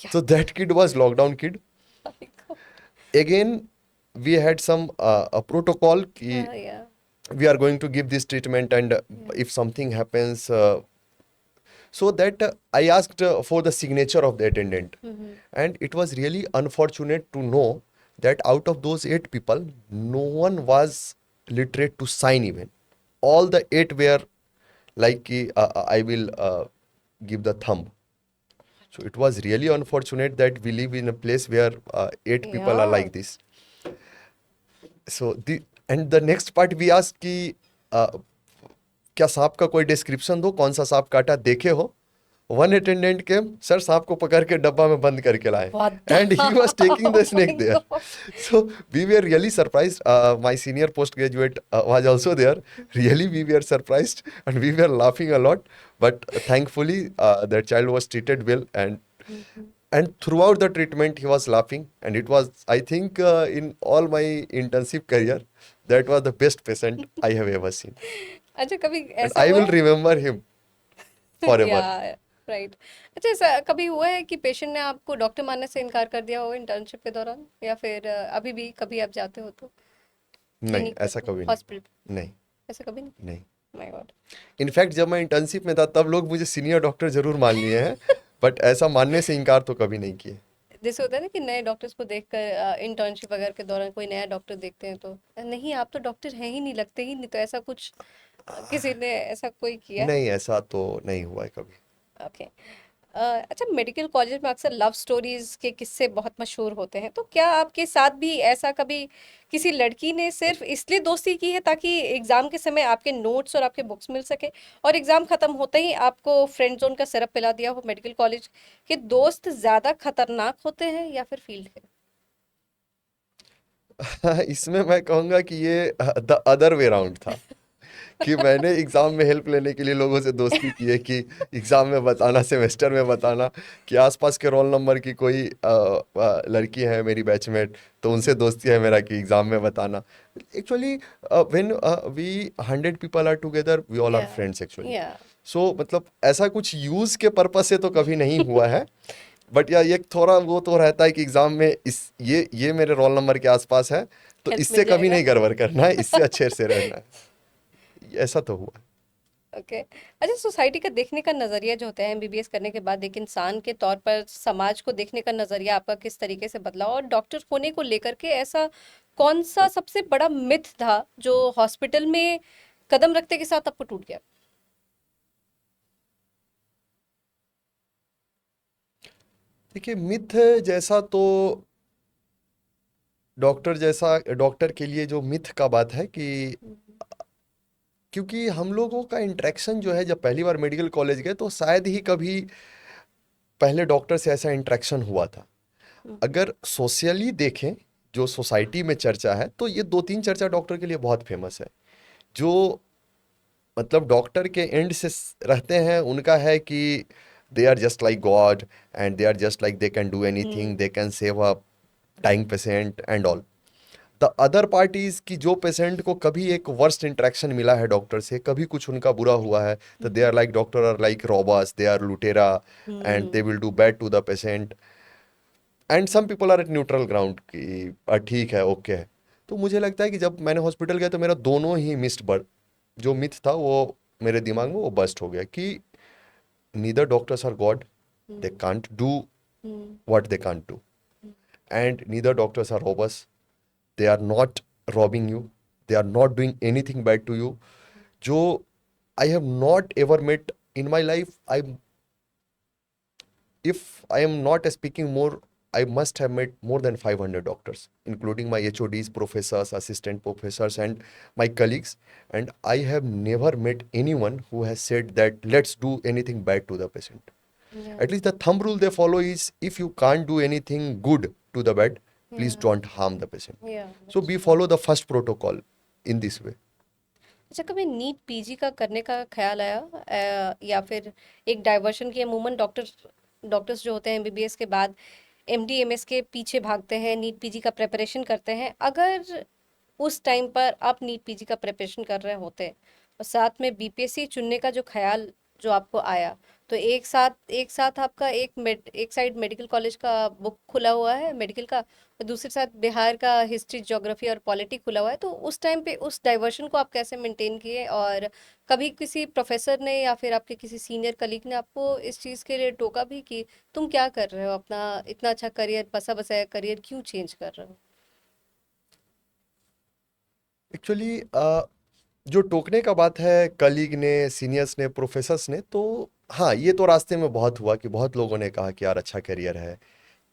S2: So that kid was lockdown kid. Again, we had some a protocol कि
S1: या
S2: we are going to give this treatment and if something happens, so that I asked for the signature of the attendant, and it was really unfortunate to know that out of those 8 people, no one was literate to sign even. All the 8 were like कि, I will give the thumb. So it was really unfortunate that we live in a place where 8 people are
S1: या
S2: like this. So the next part we asked कि क्या सांप का कोई description दो, कौन सा सांप काटा, देखे हो? वन अटेंडेंट के सर सांप को पकड़ के डब्बा में बंद करके लाए,
S1: what
S2: and he was taking the
S1: oh my
S2: snake there.
S1: God.
S2: So we were really surprised. My senior postgraduate was also there. Really, we were surprised and we were laughing a lot. But thankfully, that child was treated well, and throughout the treatment, he was laughing. And it was, I think, in all my intensive career, that was the best patient I have ever seen.
S1: अच्छा, कभी
S2: And
S1: ऐसा
S2: I
S1: हुआ
S2: will
S1: है?
S2: remember him
S1: या
S2: forever.
S1: Right. अच्छा, ऐसा कभी हुआ है कि पेशेंट ने आपको डॉक्टर मानने से इनकार कर दिया हो इंटर्नशिप के दौरान, या फिर अभी भी कभी आप जाते हो तो
S2: नहीं,
S1: क्लिनिक पे,
S2: ऐसा कभी नहीं.
S1: हॉस्पिटल?
S2: नहीं,
S1: ऐसा कभी नहीं?
S2: नहीं.
S1: My God.
S2: इनफैक्ट जब मैं इंटर्नशिप में था तब लोग मुझे सीनियर डॉक्टर जरूर मान लिए हैं, बट ऐसा मानने से इनकार तो कभी नहीं किए.
S1: जैसे होता है ना कि नए डॉक्टर्स को देखकर इंटर्नशिप वगैरह के दौरान कोई नया डॉक्टर देखते हैं तो नहीं आप तो डॉक्टर हैं ही नहीं, लगते ही नहीं, तो ऐसा कुछ किसी ने ऐसा कोई किया?
S2: नहीं, ऐसा तो नहीं हुआ है कभी.
S1: ओके। अच्छा, मेडिकल कॉलेज में अक्सर लव स्टोरीज के किस्से बहुत मशहूर होते हैं, तो क्या आपके साथ भी ऐसा कभी किसी लड़की ने सिर्फ इसलिए दोस्ती की है ताकि एग्जाम के समय आपके नोट्स और आपके बुक्स मिल सके, और एग्जाम खत्म होते ही आपको फ्रेंड जोन का सिरप पिला दिया हो? मेडिकल कॉलेज के दोस्त ज्यादा खतरनाक होते हैं या फिर फील्ड है?
S2: इसमें मैं कहूँगा कि ये द अदर वे राउंड था, कि मैंने एग्ज़ाम में हेल्प लेने के लिए लोगों से दोस्ती की है, कि एग्ज़ाम में बताना, सेमेस्टर में बताना कि आसपास के रोल नंबर की कोई लड़की है मेरी बैचमेट, तो उनसे दोस्ती है मेरा कि एग्ज़ाम में बताना. Actually when we 100 people are together, we all are
S1: या
S2: फ्रेंड्स एक्चुअली.
S1: या
S2: सो मतलब ऐसा कुछ यूज़ के पर्पज से तो कभी नहीं हुआ है. बट या ये थोड़ा वो तो रहता है कि एग्ज़ाम में इस ये मेरे रोल नंबर के आसपास है, तो
S1: हेल्प
S2: इससे
S1: मिल
S2: कभी
S1: जाएगा।
S2: नहीं गड़बड़ करना है, इससे अच्छे से रहना है. ऐसा तो हुआ.
S1: ओके। अच्छा, सोसाइटी का देखने का नजरिया जो होता है एमबीबीएस करने के बाद एक इंसान के तौर पर समाज को देखने का नजरिया आपका किस तरीके से बदला, और डॉक्टर होने को लेकर के ऐसा कौन सा सबसे बड़ा मिथ था जो हॉस्पिटल में कदम रखते के साथ आपको टूट गया?
S2: देखिए, मिथ जैसा तो डॉक्टर के लिए जो मिथ का बात है कि क्योंकि हम लोगों का इंटरेक्शन जो है, जब पहली बार मेडिकल कॉलेज गए तो शायद ही कभी पहले डॉक्टर से ऐसा इंटरेक्शन हुआ था. अगर सोशली देखें, जो सोसाइटी में चर्चा है, तो ये 2-3 चर्चा डॉक्टर के लिए बहुत फेमस है. जो मतलब डॉक्टर के एंड से रहते हैं, उनका है कि they are just like God, and they are just like they can do anything, they can save a dying patient and all. The other parties की जो पेशेंट को कभी एक वर्स्ट इंटरेक्शन मिला है डॉक्टर से, कभी कुछ उनका बुरा हुआ है, तो they are like doctor are like robbers, they are लुटेरा, and they will do bad to the patient. And some people are at neutral ground कि ठीक है, ओके है. तो मुझे लगता है कि जब मैंने हॉस्पिटल गया तो मेरा दोनों ही मिस्ड बर्ड, जो मिथ था वो मेरे दिमाग में वो बस्ट हो गया कि neither doctors are God, they can't do what they can't do, and neither doctors are robbers, they are not robbing you, they are not doing anything bad to you. जो I have not ever met in my life, if I am not speaking more, I must have met more than 500 doctors, including my HODs, professors, assistant professors, and my colleagues. And I have never met anyone who has said that let's do anything bad to the patient.
S1: या
S2: At least the thumb rule they follow is if you can't do anything good to the bad, Please
S1: या
S2: don't harm the patient.
S1: या
S2: So we follow the first protocol in this way.
S1: अच्छा, कभी NEET PG का करने का ख्याल आया या फिर एक डाइवर्शन की अमूमन डॉक्टर्स जो होते हैं एमबीबीएस के बाद एमडी एमएस के पीछे भागते हैं, नीट पीजी का प्रिपरेशन करते हैं। अगर उस टाइम पर आप नीट पीजी का प्रिपरेशन कर रहे होते और साथ में बीपीएससी चुनने का जो ख्याल जो आपको आया, तो एक साथ आपका एक साइड मेडिकल कॉलेज का बुक खुला हुआ है मेडिकल का, और दूसरी साइड बिहार का हिस्ट्री ज्योग्राफी और पॉलिटी खुला हुआ है, तो उस टाइम पे उस डाइवर्शन को आप कैसे मेंटेन किए? और कभी किसी प्रोफेसर ने या फिर आपके किसी सीनियर कलीग ने आपको इस चीज़ के लिए टोका भी कि तुम क्या कर रहे हो, अपना इतना अच्छा करियर, बसा बसाया करियर क्यों चेंज कर रहे हो?
S2: एक्चुअली जो टोकने का बात है कलीग ने, सीनियर्स ने, प्रोफेसर्स ने, तो हाँ, ये तो रास्ते में बहुत हुआ कि बहुत लोगों ने कहा कि यार अच्छा करियर है,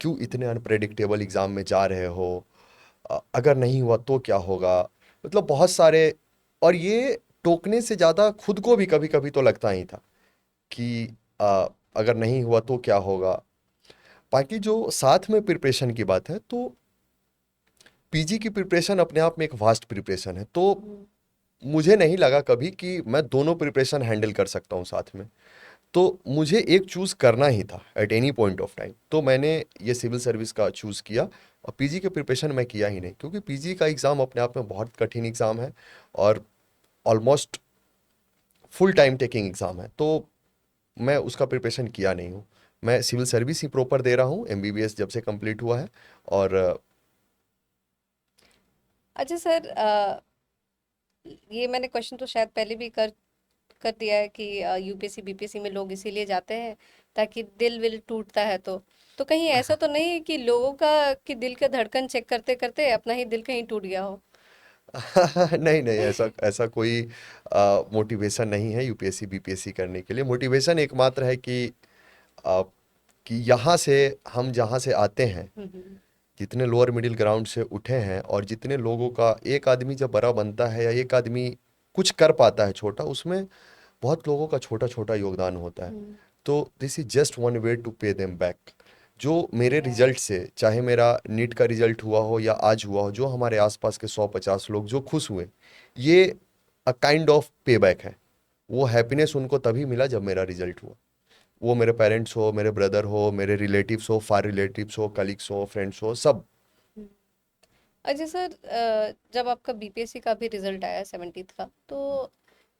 S2: क्यों इतने अनप्रेडिक्टेबल एग्जाम में जा रहे हो, अगर नहीं हुआ तो क्या होगा, मतलब बहुत सारे। और ये टोकने से ज़्यादा खुद को भी कभी कभी तो लगता ही था कि अ, अगर नहीं हुआ तो क्या होगा। बाकी जो साथ में प्रिपरेशन की बात है, तो पीजी की प्रिपरेशन अपने आप में एक वास्ट प्रिपरेशन है, तो
S1: हम्म।
S2: मुझे नहीं लगा कभी कि मैं दोनों प्रिपरेशन हैंडल कर सकता हूँ साथ में। तो मुझे एक चूज़ करना ही था at any point of time, तो मैंने ये सिविल सर्विस का चूज़ किया। और पीजी के प्रिपरेशन मैं किया ही नहीं, क्योंकि पीजी का एग्ज़ाम अपने आप में बहुत कठिन एग्ज़ाम है और almost full time taking exam है, तो मैं उसका प्रिपरेशन किया नहीं हूँ। मैं सिविल सर्विस ही प्रॉपर दे रहा हूँ, एमबीबीएस जब से कंप्लीट हुआ है। और
S1: अच्छा सर, ये मैंने क्वेश्चन तो शायद पहले भी कर कर दिया है कि यूपीएससी बीपीएससी में लोग इसीलिए जाते हैं ताकि दिल विल टूटता है, तो कहीं ऐसा तो नहीं है कि लोगों का कि दिल का धड़कन चेक करते करते अपना ही दिल कहीं टूट गया हो?
S2: नहीं नहीं, ऐसा ऐसा कोई मोटिवेशन नहीं है यूपीएससी बीपीएससी करने के लिए। मोटिवेशन एकमात्र है आ, कि यहाँ से, हम जहाँ से आते हैं,
S1: हम्म।
S2: जितने लोअर मिडिल ग्राउंड से उठे हैं, और जितने लोगों का, एक आदमी जब बड़ा बनता है या एक आदमी कुछ कर पाता है छोटा, उसमें बहुत लोगों का छोटा छोटा योगदान होता है।
S1: हम्म।
S2: तो this is just one way to pay them back. जो मेरे
S1: या
S2: रिजल्ट से, चाहे मेरा नीट का रिजल्ट हुआ हो या आज हुआ हो, जो हमारे आसपास के 100-50 लोग जो खुश हुए, ये अ काइंड ऑफ पे बैक है। वो हैप्पीनेस उनको तभी मिला जब मेरा रिजल्ट हुआ। वो मेरे पेरेंट्स हो, मेरे ब्रदर हो, मेरे रिलेटिव्स हो, फार रिलेटिव्स हो, कलीग्स हो, फ्रेंड्स हो, सब।
S1: अच्छा सर, जब आपका बीपीएससी का भी रिजल्ट आया 17th का, तो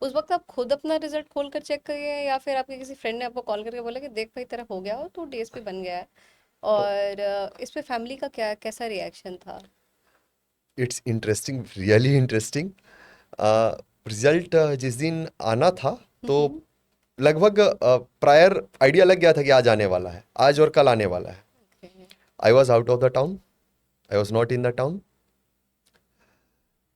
S1: उस वक्त आप खुद अपना रिजल्ट खोल कर चेक करिए या फिर आपके किसी फ्रेंड ने आपको कॉल करके बोला कि देख भाई तेरा हो गया हो, तू डीएसपी बन गया है? और इस पे फैमिली का क्या कैसा रिएक्शन था?
S2: It's interesting, really interesting. Result जिस दिन आना था, तो
S1: हम्म।
S2: लगभग प्रायर आइडिया लग गया था कि आज आने वाला है, आज और कल आने वाला है।
S1: Okay.
S2: I was out of the town, I was not in the town.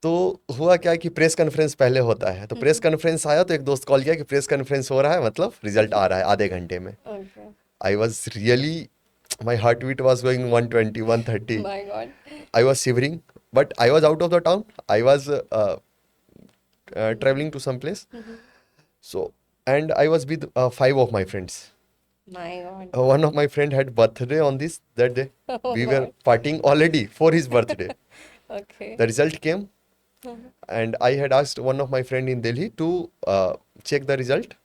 S2: तो हुआ क्या कि प्रेस कॉन्फ्रेंस पहले होता है, तो प्रेस
S1: हम्म।
S2: कॉन्फ्रेंस आया, तो एक दोस्त कॉल किया कि प्रेस कॉन्फ्रेंस हो रहा है, मतलब रिजल्ट आ रहा है आधे घंटे में।
S1: Okay.
S2: I was really, my heart beat was going 120, 130।
S1: My god.
S2: I was shivering, but I was out of the town, I was traveling to some place. So, and I was with five of my friends.
S1: My God.
S2: One of my friend had birthday on this that day.
S1: Oh
S2: We were
S1: God.
S2: partying already for his birthday.
S1: Okay.
S2: The result came, and I had asked one of my friend in Delhi to check the result.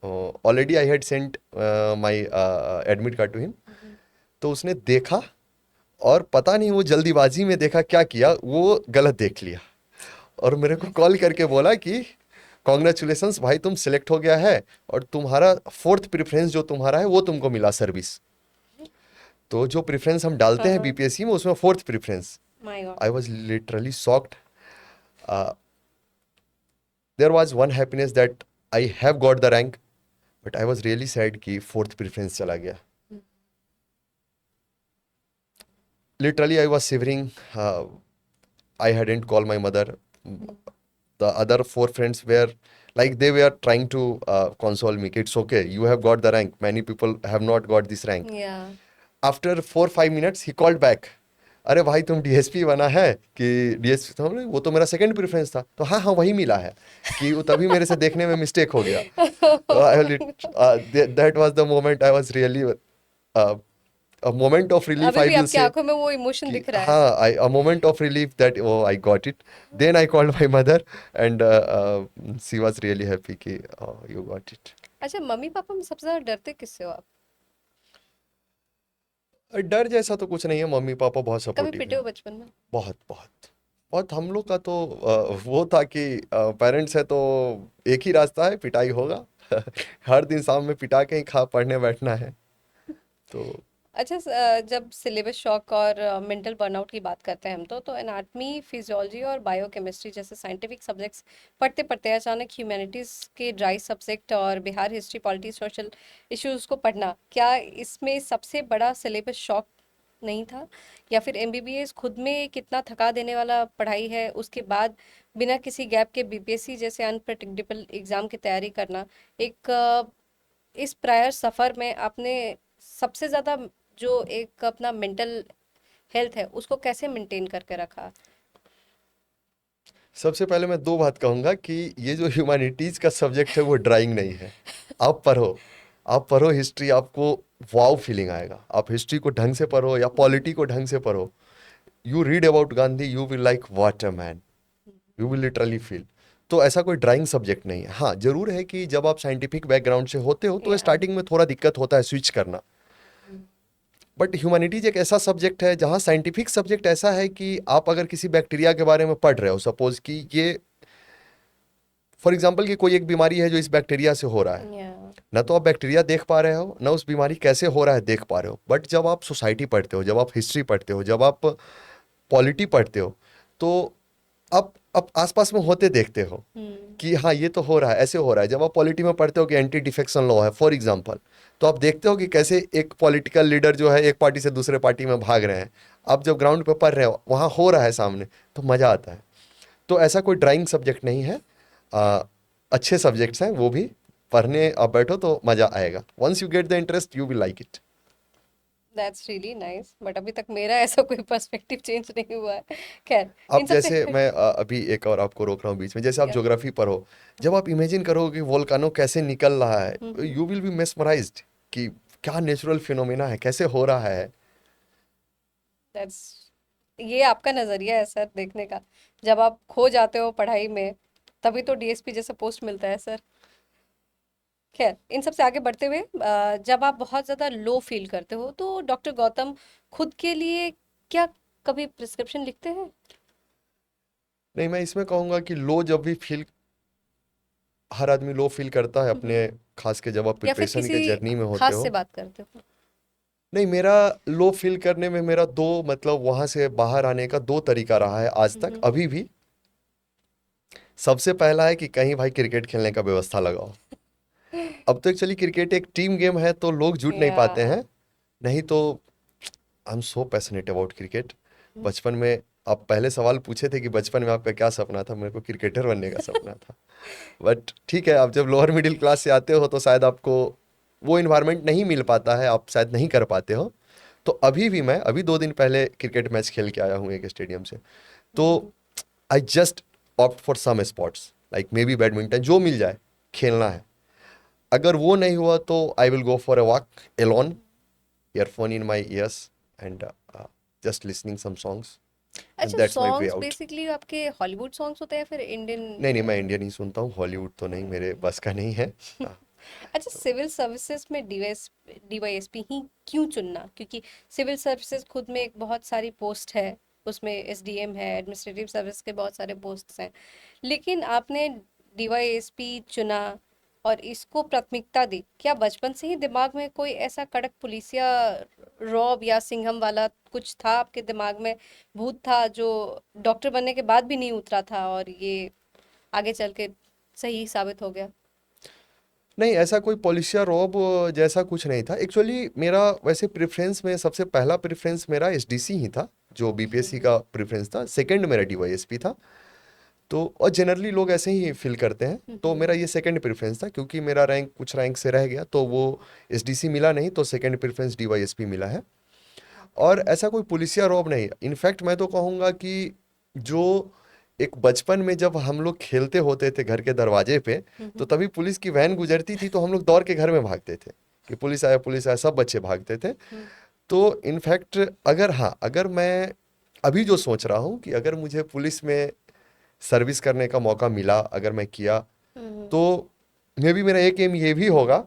S2: Already I had sent my admit card to him. तो उसने देखा, और पता नहीं वो जल्दीबाजी में देखा क्या किया, वो गलत देख लिया, और मेरे को कॉल करके बोला कि कॉन्ग्रेचुलेशंस भाई, तुम सिलेक्ट हो गया है, और तुम्हारा फोर्थ प्रेफरेंस जो तुम्हारा है वो तुमको मिला, सर्विस। तो जो प्रेफरेंस हम डालते
S1: हाँ
S2: हैं
S1: हाँ।
S2: बीपीएससी में, उसमें fourth preference.
S1: My god.
S2: I was literally shocked. There was one happiness that I have got the rank, but I was really sad कि फोर्थ प्रेफरेंस चला गया। Literally I was shivering. I hadn't called my mother. The other four friends were like, they were trying to console me. It's okay, you have got the rank. Many people have not got this rank.
S1: या
S2: After 4-5 minutes, he called back. अरे भाई तुम DSP बना है कि DSP था? बोले, वो तो मेरा सेकंड प्रेफरेंस था। तो हाँ हाँ, वही मिला है, कि वो तभी मेरे से देखने में मिस्टेक हो गया। तो that was the moment I was really a moment of relief,
S1: अभी
S2: I
S1: भी
S2: will
S1: आपकी
S2: say.
S1: आंखों में वो इमोशन
S2: कि
S1: दिख रहा है।
S2: हाँ, a moment of relief that oh I got it. Then I called my mother and she was really happy कि oh you got it.
S1: अच्छा, मम्मी पापा में सबसे ज्यादा डरते किससे हो आप?
S2: डर जैसा तो कुछ नहीं है, मम्मी पापा बहुत
S1: कभी
S2: सपोर्टिव
S1: पिटे
S2: हैं।
S1: हो बचपन में?
S2: बहुत बहुत बहुत हम लोग का तो वो था कि पेरेंट्स है तो एक ही रास्ता है, पिटाई होगा। हर दिन शाम में पिटा के ही खा पढ़ने बैठना है तो।
S1: अच्छा, जब सिलेबस शॉक और मेंटल बर्नआउट की बात करते हैं हम तो एनाटमी, फिजियोलॉजी और बायोकेमिस्ट्री जैसे साइंटिफिक सब्जेक्ट्स पढ़ते पढ़ते अचानक ह्यूमैनिटीज के ड्राई सब्जेक्ट और Bihar history, polity, social issues को पढ़ना, क्या इसमें सबसे बड़ा सिलेबस शॉक नहीं था? या फिर एमबीबीएस खुद में कितना थका देने वाला पढ़ाई है, उसके बाद बिना किसी गैप के बीपीएससी जैसे अनप्रडिक्टेबल एग्जाम की तैयारी करना, एक इस प्रायर सफर में आपने सबसे ज्यादा जो एक अपना मेंटल हेल्थ है उसको कैसे मेंटेन करके रखा?
S2: सबसे पहले मैं दो बात कहूंगा कि ये जो ह्यूमैनिटीज का सब्जेक्ट है वो ड्राइंग नहीं है। आप पढ़ो, आप पढ़ो हिस्ट्री, आपको वाव फीलिंग आएगा। आप हिस्ट्री को ढंग से पढ़ो या पॉलिटी को ढंग से पढ़ो, you read about Gandhi, you will like what a man, you will literally feel. तो ऐसा कोई ड्राइंग सब्जेक्ट नहीं है। हाँ, जरूर है कि जब आप साइंटिफिक बैकग्राउंड से होते हो तो
S1: या
S2: स्टार्टिंग में थोड़ा दिक्कत होता है स्विच करना। बट ह्यूमैनिटीज एक ऐसा सब्जेक्ट है जहाँ साइंटिफिक सब्जेक्ट ऐसा है कि आप अगर किसी बैक्टीरिया के बारे में पढ़ रहे हो, सपोज कि ये फॉर एग्जाम्पल कि कोई एक बीमारी है जो इस बैक्टीरिया से हो रहा है,
S1: या
S2: ना तो आप बैक्टीरिया देख पा रहे हो ना उस बीमारी कैसे हो रहा है देख पा रहे हो। बट जब आप सोसाइटी पढ़ते हो, जब आप हिस्ट्री पढ़ते हो, जब आप पॉलिटी पढ़ते हो, तो आप आसपास में होते देखते हो
S1: हम्म।
S2: कि हाँ ये तो हो रहा है, ऐसे हो रहा है। जब आप पॉलिटी में पढ़ते हो कि एंटी डिफेक्शन लॉ है फॉर एग्जांपल, तो आप देखते हो कि कैसे एक पॉलिटिकल लीडर जो है एक पार्टी से दूसरे पार्टी में भाग रहे हैं। आप जब ग्राउंड पे पढ़ रहे हो, वहाँ हो रहा है सामने, तो मज़ा आता है। तो ऐसा कोई ड्राइंग सब्जेक्ट नहीं है। आ, अच्छे सब्जेक्ट्स हैं वो भी, पढ़ने आप बैठो तो मज़ा आएगा। Once you get the interest you will like it.
S1: That's really nice, but अभी तक मेरा ऐसा कोई पर्सपेक्टिव चेंज नहीं हुआ है। खैर, इन
S2: आप
S1: सबसे
S2: जैसे मैं अभी एक और आपको रोक रहा हूँ बीच में, जैसे आप
S1: या
S2: ज्योग्राफी पढ़ो, जब आप इमेजिन करो कि वोल्केनो कैसे निकल रहा है,
S1: हम्म।
S2: यू विल बी मेस्मराइज्ड कि क्या नेचुरल फिनोमेना है, कैसे हो रहा है।
S1: दैट्स ये आपका नजरिया है सर देखने का। जब आप खो जाते हो पढ़ाई में तभी तो डीएसपी जैसा पोस्ट मिलता है सर। खैर, इन सब से आगे बढ़ते हुए, जब आप बहुत ज्यादा लो फील करते हो तो डॉक्टर गौतम खुद के लिए क्या कभी प्रिस्क्रिप्शन लिखते हैं?
S2: नहीं, मैं इसमें कहूँगा कि लो जब भी फील, हर आदमी लो फील करता है
S1: हम्म।
S2: अपने, खास के जब आप
S1: या फिर
S2: प्रिपरेशन
S1: किसी
S2: के जर्नी में होते
S1: खास
S2: हो।
S1: से बात करते हो?
S2: नहीं, मेरा लो फील करने में मेरा दो मतलब वहाँ से बाहर आने का दो तरीका रहा है आज तक,
S1: हम्म।
S2: अभी भी। सबसे पहला है कि कहीं भाई क्रिकेट खेलने का व्यवस्था लगाओ। अब तो एक्चुअली क्रिकेट एक टीम गेम है तो लोग जुट नहीं
S1: या
S2: पाते हैं, नहीं तो I am so passionate about cricket. बचपन में, आप पहले सवाल पूछे थे कि बचपन में आपका क्या सपना था, मेरे को क्रिकेटर बनने का सपना था। बट ठीक है, आप जब लोअर मिडिल क्लास से आते हो तो शायद आपको वो इन्वायरमेंट नहीं मिल पाता है, आप शायद नहीं कर पाते हो। तो अभी भी मैं अभी 2 दिन पहले क्रिकेट मैच खेल के आया हूँ एक स्टेडियम से। तो I just opt for some sports like maybe badminton, जो मिल जाए खेलना है। अगर वो नहीं हुआ तो I will go for a walk alone, earphone in my ears and just listening some songs, and
S1: अच्छा,
S2: that's my way
S1: songs
S2: out.
S1: Basically आपके हॉलीवुड सॉन्ग्स होते हैं या फिर इंडियन?
S2: नहीं नहीं, मैं इंडियन ही सुनता हूँ, हॉलीवुड तो नहीं, मेरे बस का नहीं है।
S1: अच्छा, सिविल सर्विसेज में डीवाईएसपी ही क्यों चुनना? क्योंकि सिविल सर्विसेज खुद में एक बहुत सारी पोस्ट है, उसमें एसडीएम है, एडमिनिस्ट्रेटिव सर्विस के बहुत सारे पोस्ट्स हैं, लेकिन आपने डीवाईएसपी चुना और इसको प्राथमिकता दी। क्या बचपन से ही दिमाग में कोई ऐसा कड़क पुलिसिया रौब या सिंघम वाला कुछ था आपके दिमाग में, भूत था जो डॉक्टर बनने के बाद भी नहीं उतरा था और ये आगे चल के सही साबित हो गया?
S2: नहीं, ऐसा कोई पॉलिशिया रॉब जैसा कुछ नहीं था एक्चुअली। मेरा वैसे प्रेफरेंस में सबसे पहला प्रेफरेंस मेरा एसडीसी ही था, जो बीपीएससी का प्रेफरेंस था। सेकंड मेरा डीवाईएसपी था। तो और जनरली लोग ऐसे ही फील करते हैं, तो मेरा ये सेकंड प्रेफरेंस था क्योंकि मेरा रैंक कुछ रैंक से रह गया, तो वो एसडीसी मिला नहीं, तो सेकंड प्रेफरेंस डीवाईएसपी मिला है। और ऐसा कोई पुलिसिया रॉब नहीं। इनफैक्ट मैं तो कहूँगा कि जो एक बचपन में जब हम लोग खेलते होते थे घर के दरवाजे पे, तो तभी पुलिस की वैन गुजरती थी तो हम लोग दौड़ के घर में भागते थे कि पुलिस आया, पुलिस आया, सब बच्चे भागते थे। तो इनफैक्ट अगर हाँ, अगर मैं अभी जो सोच रहा हूँ कि अगर मुझे पुलिस में सर्विस करने का मौका मिला, अगर मैं किया,
S1: हम्म।
S2: तो मे बी मेरा एक एम ये भी होगा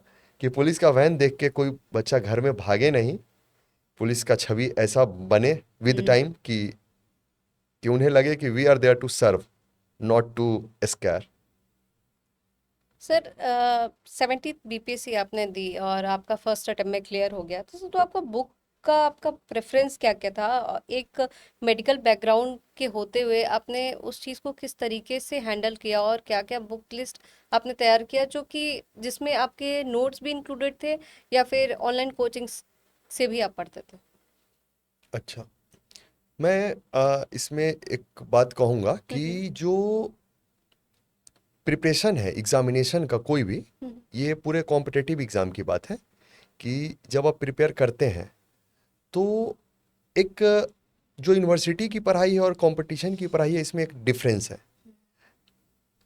S2: कि पुलिस का वैन देख के कोई बच्चा घर में भागे नहीं। पुलिस का छवि ऐसा बने विद
S1: हम्म।
S2: टाइम कि उन्हें लगे कि we are there to serve, not to scare.
S1: Sir 70 BPSC आपने दी और आपका फर्स्ट अटेम्प्ट में क्लियर हो गया, तो आपका बुक का आपका प्रेफरेंस क्या क्या था? और एक मेडिकल बैकग्राउंड के होते हुए आपने उस चीज़ को किस तरीके से हैंडल किया और क्या क्या बुक लिस्ट आपने तैयार किया जो कि जिसमें आपके नोट्स भी इंक्लूडेड थे, या फिर ऑनलाइन कोचिंग से भी आप पढ़ते थे?
S2: अच्छा, मैं इसमें एक बात कहूँगा
S1: हम्म।
S2: कि जो प्रिपरेशन है एग्जामिनेशन का कोई भी,
S1: हम्म।
S2: ये पूरे कॉम्पिटिटिव एग्ज़ाम की बात है कि जब आप प्रिपेयर करते हैं तो एक जो यूनिवर्सिटी की पढ़ाई है और कंपटीशन की पढ़ाई है, इसमें एक डिफरेंस है।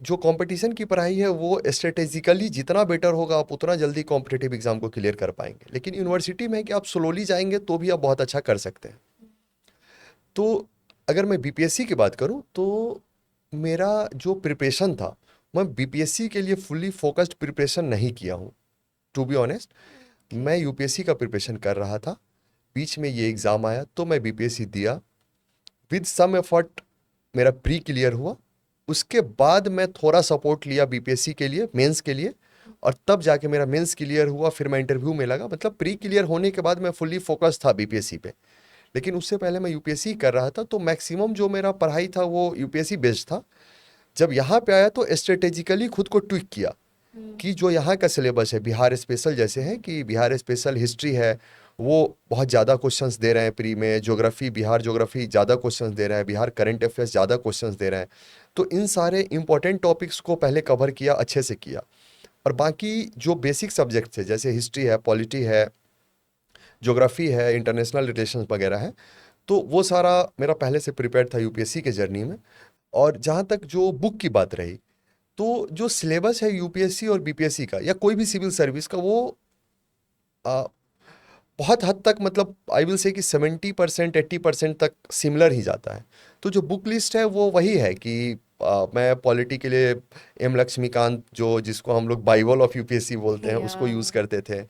S2: जो कंपटीशन की पढ़ाई है वो स्ट्रेटेजिकली जितना बेटर होगा आप उतना जल्दी कॉम्पिटिटिव एग्जाम को क्लियर कर पाएंगे, लेकिन यूनिवर्सिटी में है कि आप स्लोली जाएंगे तो भी आप बहुत अच्छा कर सकते हैं। तो अगर मैं बीपीएससी की बात करूं तो मेरा जो प्रिपरेशन था, मैं बीपीएससी के लिए फुल्ली फोकस्ड प्रिपरेशन नहीं किया हूं, टू बी ऑनेस्ट।
S1: ओके।
S2: मैं यूपीएससी का प्रिपरेशन कर रहा था, बीच में ये एग्ज़ाम आया तो मैं बीपीएससी दिया, विद सम एफर्ट मेरा प्री क्लियर हुआ। उसके बाद मैं थोड़ा सपोर्ट लिया बीपीएससी के लिए, मेंस के लिए, और तब जाके मेरा मेंस क्लियर हुआ, फिर मैं इंटरव्यू में लगा। मतलब प्री क्लियर होने के बाद मैं फुल्ली फोकस था बीपीएससी पे। लेकिन उससे पहले मैं यूपीएससी कर रहा था तो मैक्सिमम जो मेरा पढ़ाई था वो यूपीएससी बेस्ड था। जब यहाँ पे आया तो स्ट्रेटेजिकली खुद को ट्विक किया
S1: हम्म।
S2: कि जो यहाँ का सिलेबस है बिहार स्पेशल जैसे है, कि बिहार स्पेशल हिस्ट्री है वो बहुत ज़्यादा क्वेश्चंस दे रहे हैं प्री में, ज्योग्राफी बिहार ज्योग्राफी ज़्यादा क्वेश्चंस दे रहे हैं, बिहार करंट अफेयर्स ज़्यादा क्वेश्चंस दे रहे हैं। तो इन सारे इंपॉर्टेंट टॉपिक्स को पहले कवर किया, अच्छे से किया। और बाकी जो बेसिक सब्जेक्ट थे जैसे हिस्ट्री है, पॉलिटी है, ज्योग्राफी है, इंटरनेशनल रिलेशंस वगैरह है, तो वो सारा मेरा पहले से प्रिपेयर था यूपीएससी के जर्नी में। और जहाँ तक जो बुक की बात रही, तो जो सिलेबस है यूपीएससी और बीपीएससी का या कोई भी सिविल सर्विस का, वो आ, बहुत हद तक, मतलब आई विल से कि 70% 80% तक सिमिलर ही जाता है। तो जो बुक लिस्ट है वो वही है कि मैं पॉलिटी के लिए एम लक्ष्मीकांत, जो जिसको हम लोग बाइबल ऑफ यूपीएससी बोलते हैं,
S1: या।
S2: उसको यूज़ करते थे।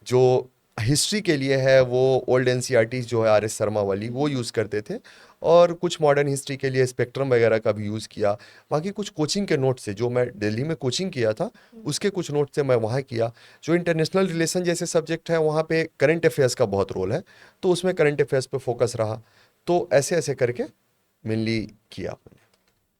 S2: जो हिस्ट्री के लिए है वो ओल्ड एनसीईआरटी जो है आर एस शर्मा वाली, वो यूज़ करते थे। और कुछ मॉडर्न हिस्ट्री के लिए स्पेक्ट्रम वगैरह का भी यूज़ किया। बाकी कुछ कोचिंग के नोट से, जो मैं दिल्ली में कोचिंग किया था, उसके कुछ नोट से मैं वहाँ किया। जो इंटरनेशनल रिलेशन जैसे सब्जेक्ट है वहाँ पे करंट अफेयर्स का बहुत रोल है, तो उसमें करंट अफेयर्स पे फोकस रहा। तो ऐसे ऐसे करके मेनली किया मैंने।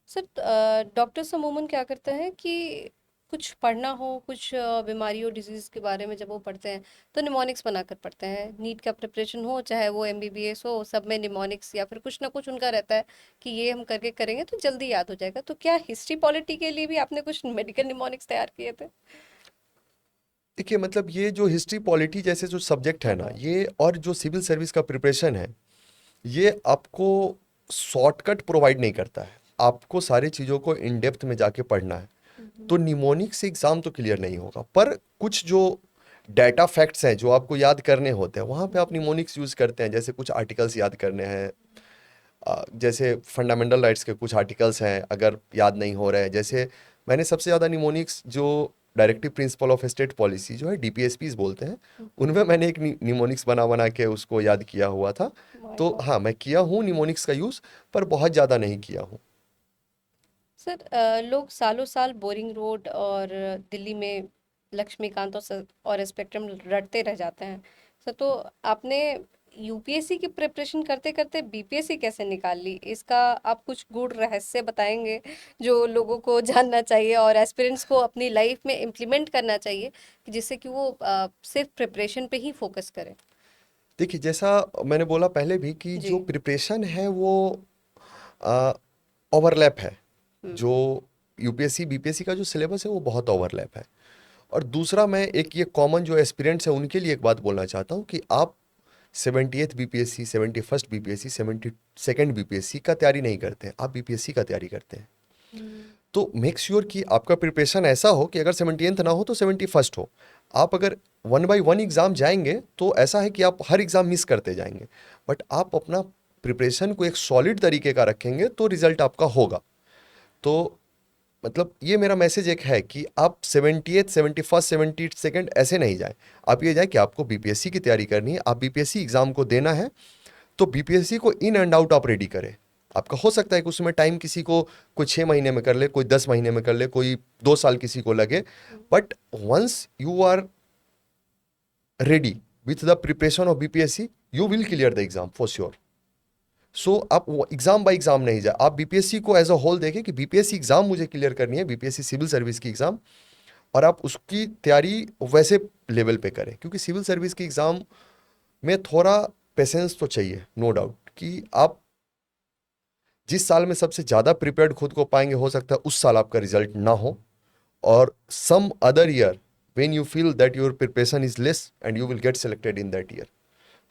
S1: सर डॉक्टर्स अमूमन क्या करते हैं कि कुछ पढ़ना हो, कुछ बीमारी और डिजीज के बारे में जब वो पढ़ते हैं तो निमोनिक्स बनाकर पढ़ते हैं। नीट का प्रिपरेशन हो चाहे वो एमबीबीएस हो, सब में निमोनिक्स या फिर कुछ ना कुछ उनका रहता है कि ये हम करके करेंगे तो जल्दी याद हो जाएगा। तो क्या हिस्ट्री पॉलिटी के लिए भी आपने कुछ मेडिकल निमोनिक्स तैयार किए थे?
S2: देखिए, मतलब ये जो हिस्ट्री पॉलिटी जैसे जो सब्जेक्ट है ना,
S1: हम्म।
S2: ये और जो सिविल सर्विस का प्रिपरेशन है, ये आपको शॉर्टकट प्रोवाइड नहीं करता है। आपको सारी चीज़ों को इन डेप्थ में जाके पढ़ना है।
S1: हम्म।
S2: तो निमोनिक से एग्ज़ाम तो क्लियर नहीं होगा, पर कुछ जो डाटा फैक्ट्स हैं जो आपको याद करने होते हैं, वहाँ पे आप निमोनिक्स यूज़ करते हैं। जैसे कुछ आर्टिकल्स याद करने हैं, जैसे फंडामेंटल राइट्स के कुछ आर्टिकल्स हैं, अगर याद नहीं हो रहे हैं। जैसे मैंने सबसे ज़्यादा निमोनिक्स जो directive principle of state policy जो है डीपीएसपीज बोलते हैं,
S1: हम्म।
S2: उनमें मैंने एक निमोनिक्स बना बना के उसको याद किया हुआ था।
S1: माय
S2: तो
S1: गॉड।
S2: हाँ, मैं किया हूँ निमोनिक्स का यूज़, पर बहुत ज़्यादा नहीं किया हूँ।
S1: सर लोग सालों साल बोरिंग रोड और दिल्ली में लक्ष्मीकांत और स्पेक्ट्रम रटते रह जाते हैं। सर तो आपने यूपीएससी की प्रिपरेशन करते करते बीपीएससी कैसे निकाल ली? इसका आप कुछ गूढ़ रहस्य बताएंगे जो लोगों को जानना चाहिए और एस्पिरेंट्स को अपनी लाइफ में इम्प्लीमेंट करना चाहिए कि जिससे कि वो सिर्फ प्रिपरेशन पे ही फोकस करें?
S2: देखिए, जैसा मैंने बोला पहले भी कि
S1: जी।
S2: जो प्रिपरेशन है वो ओवरलैप है।
S1: हम्म।
S2: जो यूपीएससी बीपीएससी का जो सिलेबस है वो बहुत ओवरलैप है। और दूसरा, मैं एक ये कॉमन जो एस्पिरेंट्स हैं उनके लिए एक बात बोलना चाहता हूँ कि आप 78th BPSC, 71st BPSC, 72nd BPSC का तैयारी नहीं करते हैं, आप बीपीएससी का तैयारी करते हैं।
S1: हम्म।
S2: तो मेक श्योर कि आपका प्रिपरेशन ऐसा हो कि अगर 70th ना हो तो 71st हो। आप अगर वन बाय वन एग्ज़ाम जाएंगे तो ऐसा है कि आप हर एग्ज़ाम मिस करते जाएंगे, बट आप अपना प्रिपरेशन को एक सॉलिड तरीके का रखेंगे तो रिजल्ट आपका होगा। तो मतलब ये मेरा मैसेज एक है कि आप 78 71 72 ऐसे नहीं जाए। आप ये जाए कि आपको बीपीएससी की तैयारी करनी है, आप बीपीएससी एग्ज़ाम को देना है, तो बीपीएससी को इन एंड आउट आप रेडी करें। आपका हो सकता है कि उसमें टाइम किसी को कोई 6 महीने में कर ले, कोई 10 महीने में कर ले, कोई 2 साल किसी को लगे, but once you are ready with the preparation of BPSC, you will clear the exam for sure. सो आप एग्जाम बाय एग्जाम नहीं जाए, आप बीपीएससी को एज अ होल देखें कि बीपीएससी एग्जाम मुझे क्लियर करनी है, बीपीएससी सिविल सर्विस की एग्जाम, और आप उसकी तैयारी वैसे लेवल पे करें, क्योंकि सिविल सर्विस की एग्जाम में थोड़ा पेशेंस तो चाहिए, नो डाउट, कि आप जिस साल में सबसे ज़्यादा प्रिपेयर्ड खुद को पाएंगे हो सकता है उस साल आपका रिजल्ट ना हो, or some other year when you feel that your preparation is less and you will get selected in that year.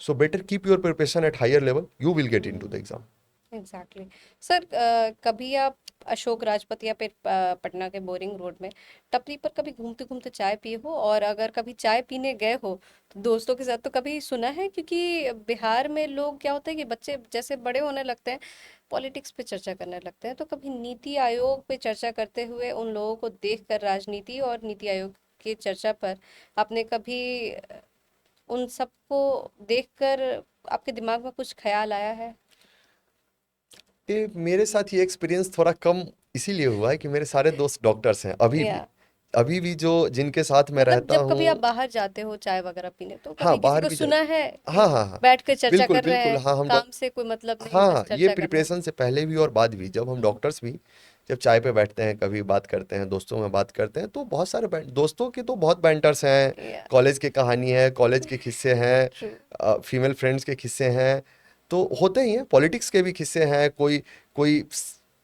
S2: So better keep your preparation at higher level, you will get into the exam.
S1: Exactly sir, कभी आप अशोक राजपथ या फिर पटना के boring road में टपरी पर कभी घूमते घूमते चाय पिए हो? और अगर कभी चाय पीने गए हो तो दोस्तों के साथ तो कभी सुना है? क्योंकि बिहार में लोग क्या होता है कि बच्चे जैसे बड़े होने लगते हैं पॉलिटिक्स पे चर्चा करने लगते हैं, तो कभी नीति आयोग पे चर्चा करते हुए उन लोगों को देखकर, राजनीति और नीति आयोग की चर्चा पर आपने कभी उन सबको देखकर आपके दिमाग में कुछ ख्याल आया है?
S2: ये मेरे साथ ये एक्सपीरियंस थोड़ा कम इसीलिए हुआ है कि मेरे सारे दोस्त डॉक्टर्स हैं
S1: या
S2: अभी भी जो जिनके साथ मैं
S1: मतलब
S2: रहता
S1: जब कभी आप
S2: हूँ।
S1: बाहर जाते हो चाय वगैरह पीने, तो
S2: हाँ,
S1: कभी किसी
S2: बाहर
S1: को
S2: भी
S1: सुना है कि
S2: हाँ हाँ हाँ,
S1: बैठ कर चर्चा
S2: बिल्कुल
S1: कर रहे
S2: बिल्कुल,
S1: हैं,
S2: हाँ हम
S1: काम से कोई मतलब नहीं,
S2: हाँ,
S1: बस
S2: ये
S1: चर्चा कर रहे हैं?
S2: प्रिपरेशन से पहले भी और बाद भी, जब हम डॉक्टर्स भी जब चाय पे बैठते हैं, कभी बात करते हैं, दोस्तों में बात करते हैं, तो बहुत सारे दोस्तों के तो बहुत बैंटर्स हैं,
S1: या
S2: कॉलेज की कहानी है, कॉलेज के किस्से
S1: ट्रू।
S2: हैं, फीमेल फ्रेंड्स के किस्से हैं, तो होते ही हैं, पॉलिटिक्स के भी किस्से हैं, कोई कोई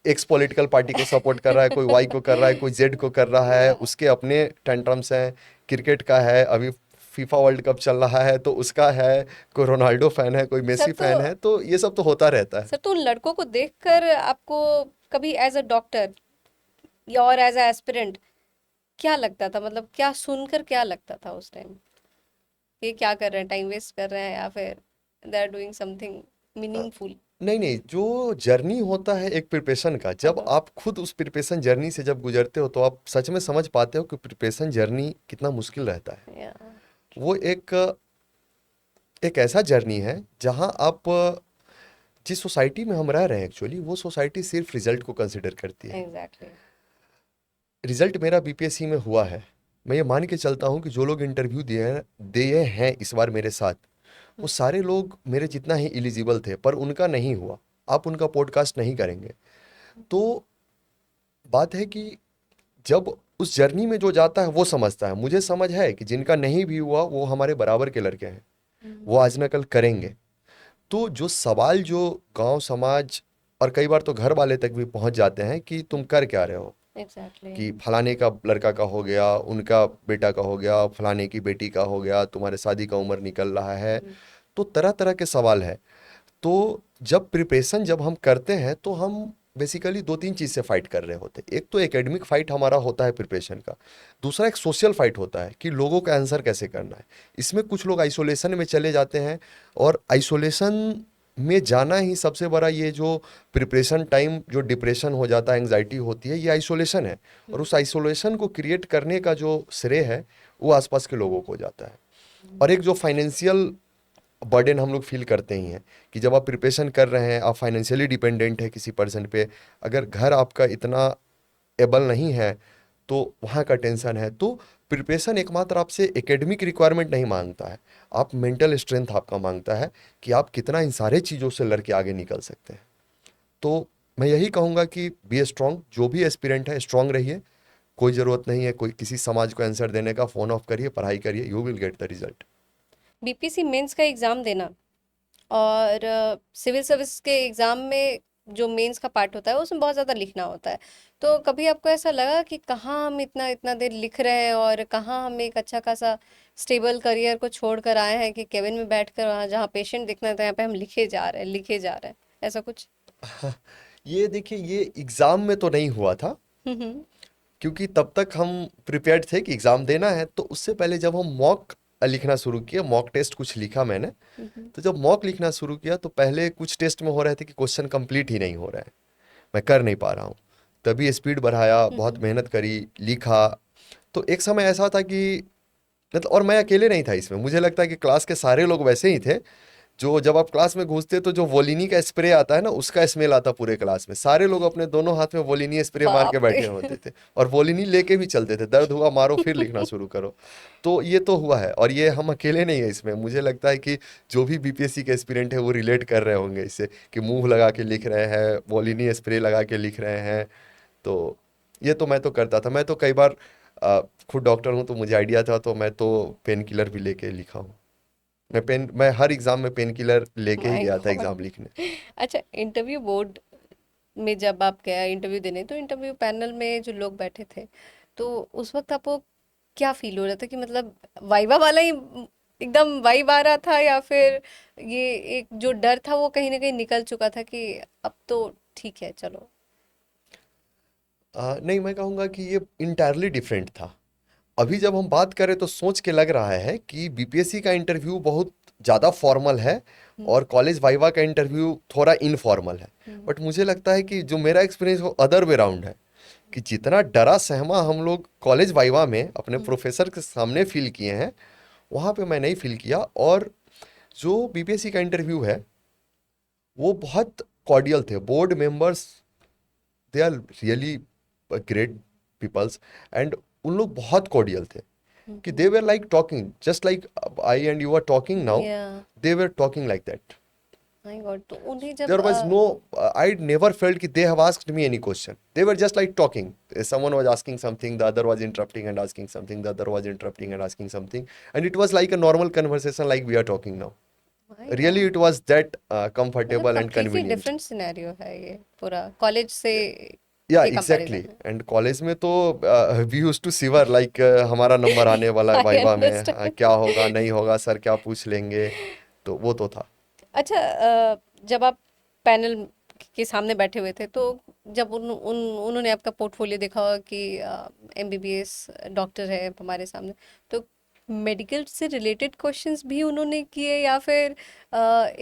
S2: एक्स पॉलिटिकल पार्टी को सपोर्ट कर रहा है, कोई वाई को कर रहा है, कोई जेड को कर रहा है,
S1: या
S2: उसके अपने टेंट्रम्स हैं, क्रिकेट का है, अभी फीफा वर्ल्ड कप चल रहा है तो उसका है, कोई रोनाल्डो फैन है, कोई
S1: सर
S2: मेसी
S1: तो
S2: फैन है, तो ये सब तो होता रहता है।
S1: सर तो उन लड़कों को देखकर आपको कभी एज अ डॉक्टर या और एज अ एस्पिरेंट क्या लगता था? मतलब क्या सुनकर क्या लगता था उस टाइम? ये क्या कर रहे हैं, टाइम वेस्ट कर रहे हैं या फिर they are doing something
S2: uh,
S1: meaningful?
S2: नहीं नहीं, जो जर्नी होता है एक प्रिपरेशन का, जब
S1: हाँ।
S2: आप खुद उस प्रिपरेशन जर्नी से जब गुजरते हो तो आप सच में समझ पाते हो कि प्रिपरेशन जर्नी कितना मुश्किल रहता है।
S1: या
S2: वो एक एक ऐसा जर्नी है जहां आप जिस सोसाइटी में हम रह रहे हैं, एक्चुअली वो सोसाइटी सिर्फ रिजल्ट को कंसिडर करती है।
S1: एग्जैक्टली।
S2: रिजल्ट मेरा बीपीएससी में हुआ है, मैं ये मान के चलता हूँ कि जो लोग इंटरव्यू दिए हैं इस बार मेरे साथ, वो सारे लोग मेरे जितना ही एलिजिबल थे, पर उनका नहीं हुआ। आप उनका पॉडकास्ट नहीं करेंगे। तो बात है कि जब उस जर्नी में जो जाता है वो समझता है, मुझे समझ है कि जिनका नहीं भी हुआ वो हमारे बराबर के लड़के हैं, वो आज न कल करेंगे। तो जो सवाल जो गांव समाज और कई बार तो घर वाले तक भी पहुंच जाते हैं कि तुम कर क्या रहे हो,
S1: एग्जैक्टली।
S2: कि फलाने का लड़का का हो गया, उनका बेटा का हो गया, फलाने की बेटी का हो गया, तुम्हारे शादी का उम्र निकल रहा है, तो तरह तरह के सवाल है। तो जब प्रिपरेशन जब हम करते हैं तो हम बेसिकली दो तीन चीज़ से फाइट कर रहे होते हैं। एक तो एकेडमिक फाइट हमारा होता है प्रिपरेशन का, दूसरा एक सोशल फाइट होता है कि लोगों का आंसर कैसे करना है। इसमें कुछ लोग आइसोलेशन में चले जाते हैं, और आइसोलेशन में जाना ही सबसे बड़ा, ये जो प्रिपरेशन टाइम जो डिप्रेशन हो जाता है, एंग्जाइटी होती है, ये आइसोलेशन है। और उस आइसोलेशन को क्रिएट करने का जो श्रेय है वो आसपास के लोगों को हो जाता है। और एक जो फाइनेंशियल बर्डन हम लोग फील करते ही हैं कि जब आप प्रिपरेशन कर रहे हैं, आप फाइनेंशियली डिपेंडेंट है किसी पर्सन पे, अगर घर आपका इतना एबल नहीं है तो वहाँ का टेंशन है। तो प्रिपरेशन एकमात्र आपसे एकेडमिक रिक्वायरमेंट नहीं मांगता है, आप मेंटल स्ट्रेंथ आपका मांगता है कि आप कितना इन सारे चीज़ों से लड़ के आगे निकल सकते हैं। तो मैं यही कहूँगा कि बी ए स्ट्रांग, जो भी एस्पिरेंट है स्ट्रांग रहिए, कोई ज़रूरत नहीं है कोई किसी समाज को आंसर देने का, फ़ोन ऑफ करिए, पढ़ाई करिए, you will get the result.
S1: BPSC mains का एग्जाम देना और सिविल सर्विस के एग्जाम में जो मेंस का पार्ट होता है उसमें बहुत ज़्यादा लिखना होता है। तो कभी आपको ऐसा लगा कि कहाँ हम इतना इतना देर लिख रहे हैं और कहाँ हम एक अच्छा खासा स्टेबल करियर को छोड़ कर आए हैं कि केबिन में बैठकर वहाँ जहाँ पेशेंट दिखना था यहाँ पे हम लिखे जा रहे हैं, लिखे जा रहे हैं, ऐसा कुछ?
S2: ये देखिए, ये एग्ज़ाम में तो नहीं हुआ था,
S1: हम्म।
S2: क्योंकि तब तक हम प्रिपेयर्ड थे कि एग्ज़ाम देना है। तो उससे पहले जब हम मॉक लिखना शुरू किया, मॉक टेस्ट कुछ लिखा मैंने।
S1: हम्म।
S2: तो जब मॉक लिखना शुरू किया तो पहले कुछ टेस्ट में हो रहे थे कि क्वेश्चन कंप्लीट ही नहीं हो रहा है, मैं कर नहीं पा रहा हूँ। तभी स्पीड बढ़ाया, बहुत
S1: हम्म।
S2: मेहनत करी, लिखा। तो एक समय ऐसा था कि मतलब, और मैं अकेले नहीं था इसमें, मुझे लगता है कि क्लास के सारे लोग वैसे ही थे। जो जब आप क्लास में घुसते तो जो वोलिनी का स्प्रे आता है ना, उसका स्मेल आता पूरे क्लास में। सारे लोग अपने दोनों हाथ में वोलिनी स्प्रे मार के
S1: बाप रे।
S2: बैठे होते थे और वोलिनी लेके भी चलते थे, दर्द हुआ मारो फिर लिखना शुरू करो। तो ये तो हुआ है, और ये हम अकेले नहीं है इसमें। मुझे लगता है कि जो भी बीपीएससी के एस्पिरेंट है वो रिलेट कर रहे होंगे इससे, कि मुंह लगा के लिख रहे हैं, वोलिनी स्प्रे लगा के लिख रहे हैं। तो ये तो मैं तो करता था, मैं तो कई बार खुद डॉक्टर हूँ तो मुझे आइडिया था, तो मैं तो पेन किलर भी लेके लिखा हूँ। मैं हर एग्जाम में पेन किलर लेके ही
S1: माय
S2: गया था
S1: गॉड।
S2: एग्जाम लिखने।
S1: अच्छा, इंटरव्यू बोर्ड में जब आप गया इंटरव्यू देने, तो इंटरव्यू पैनल में जो लोग बैठे थे, तो उस वक्त आपको क्या फील हो रहा था कि मतलब वाइवा वाला ही एकदम वाइब आ रहा था, या फिर ये एक जो डर था वो कहीं ना कहीं निकल चुका था कि अब तो ठीक है चलो?
S2: नहीं, मैं कहूँगा कि ये इंटायरली डिफरेंट था। अभी जब हम बात करें तो सोच के लग रहा है कि बीपीएससी का इंटरव्यू बहुत ज़्यादा फॉर्मल है
S1: हम्म।
S2: और कॉलेज वाइवा का इंटरव्यू थोड़ा इनफॉर्मल है।
S1: हम्म।
S2: बट मुझे लगता है कि जो मेरा एक्सपीरियंस वो अदर वे राउंड है, कि जितना डरा सहमा हम लोग कॉलेज वाइवा में अपने
S1: हम्म।
S2: प्रोफेसर के सामने फील किए हैं, वहाँ पे मैं नहीं फील किया। और जो बीपीएससी का इंटरव्यू है वो बहुत कॉर्डियल थे। Board members, they are really great peoples, and उन लोग बहुत कॉर्डियल थे, कि
S1: hmm.
S2: They were like talking just like I and you are talking now.
S1: Yeah.
S2: They were talking like that.
S1: My god, तो उन्हें जब
S2: There was no, I never felt that they have asked me any question. They were just like talking. Someone was asking something, the other was interrupting and asking something, the other was interrupting and asking something. And it was like a normal conversation like we are talking now.
S1: My
S2: Really,
S1: God,
S2: it was that
S1: मतलब
S2: comfortable and
S1: completely
S2: convenient.
S1: Different scenario है ये पूरा college से
S2: Yeah,
S1: के comparison
S2: exactly.
S1: में।
S2: And college में तो we used to shiver like हमारा नंबर आने वाला है
S1: आई
S2: वाइवा में,
S1: अंडरस्टैंड।
S2: क्या होगा नहीं होगा, सर क्या पूछ लेंगे। तो वो तो था।
S1: अच्छा, जब आप पैनल के सामने बैठे हुए थे, तो जब उन्होंने आपका पोर्टफोलियो देखा होगा कि एमबीबीएस डॉक्टर है हमारे सामने, तो मेडिकल से रिलेटेड क्वेश्चंस भी उन्होंने किए, या फिर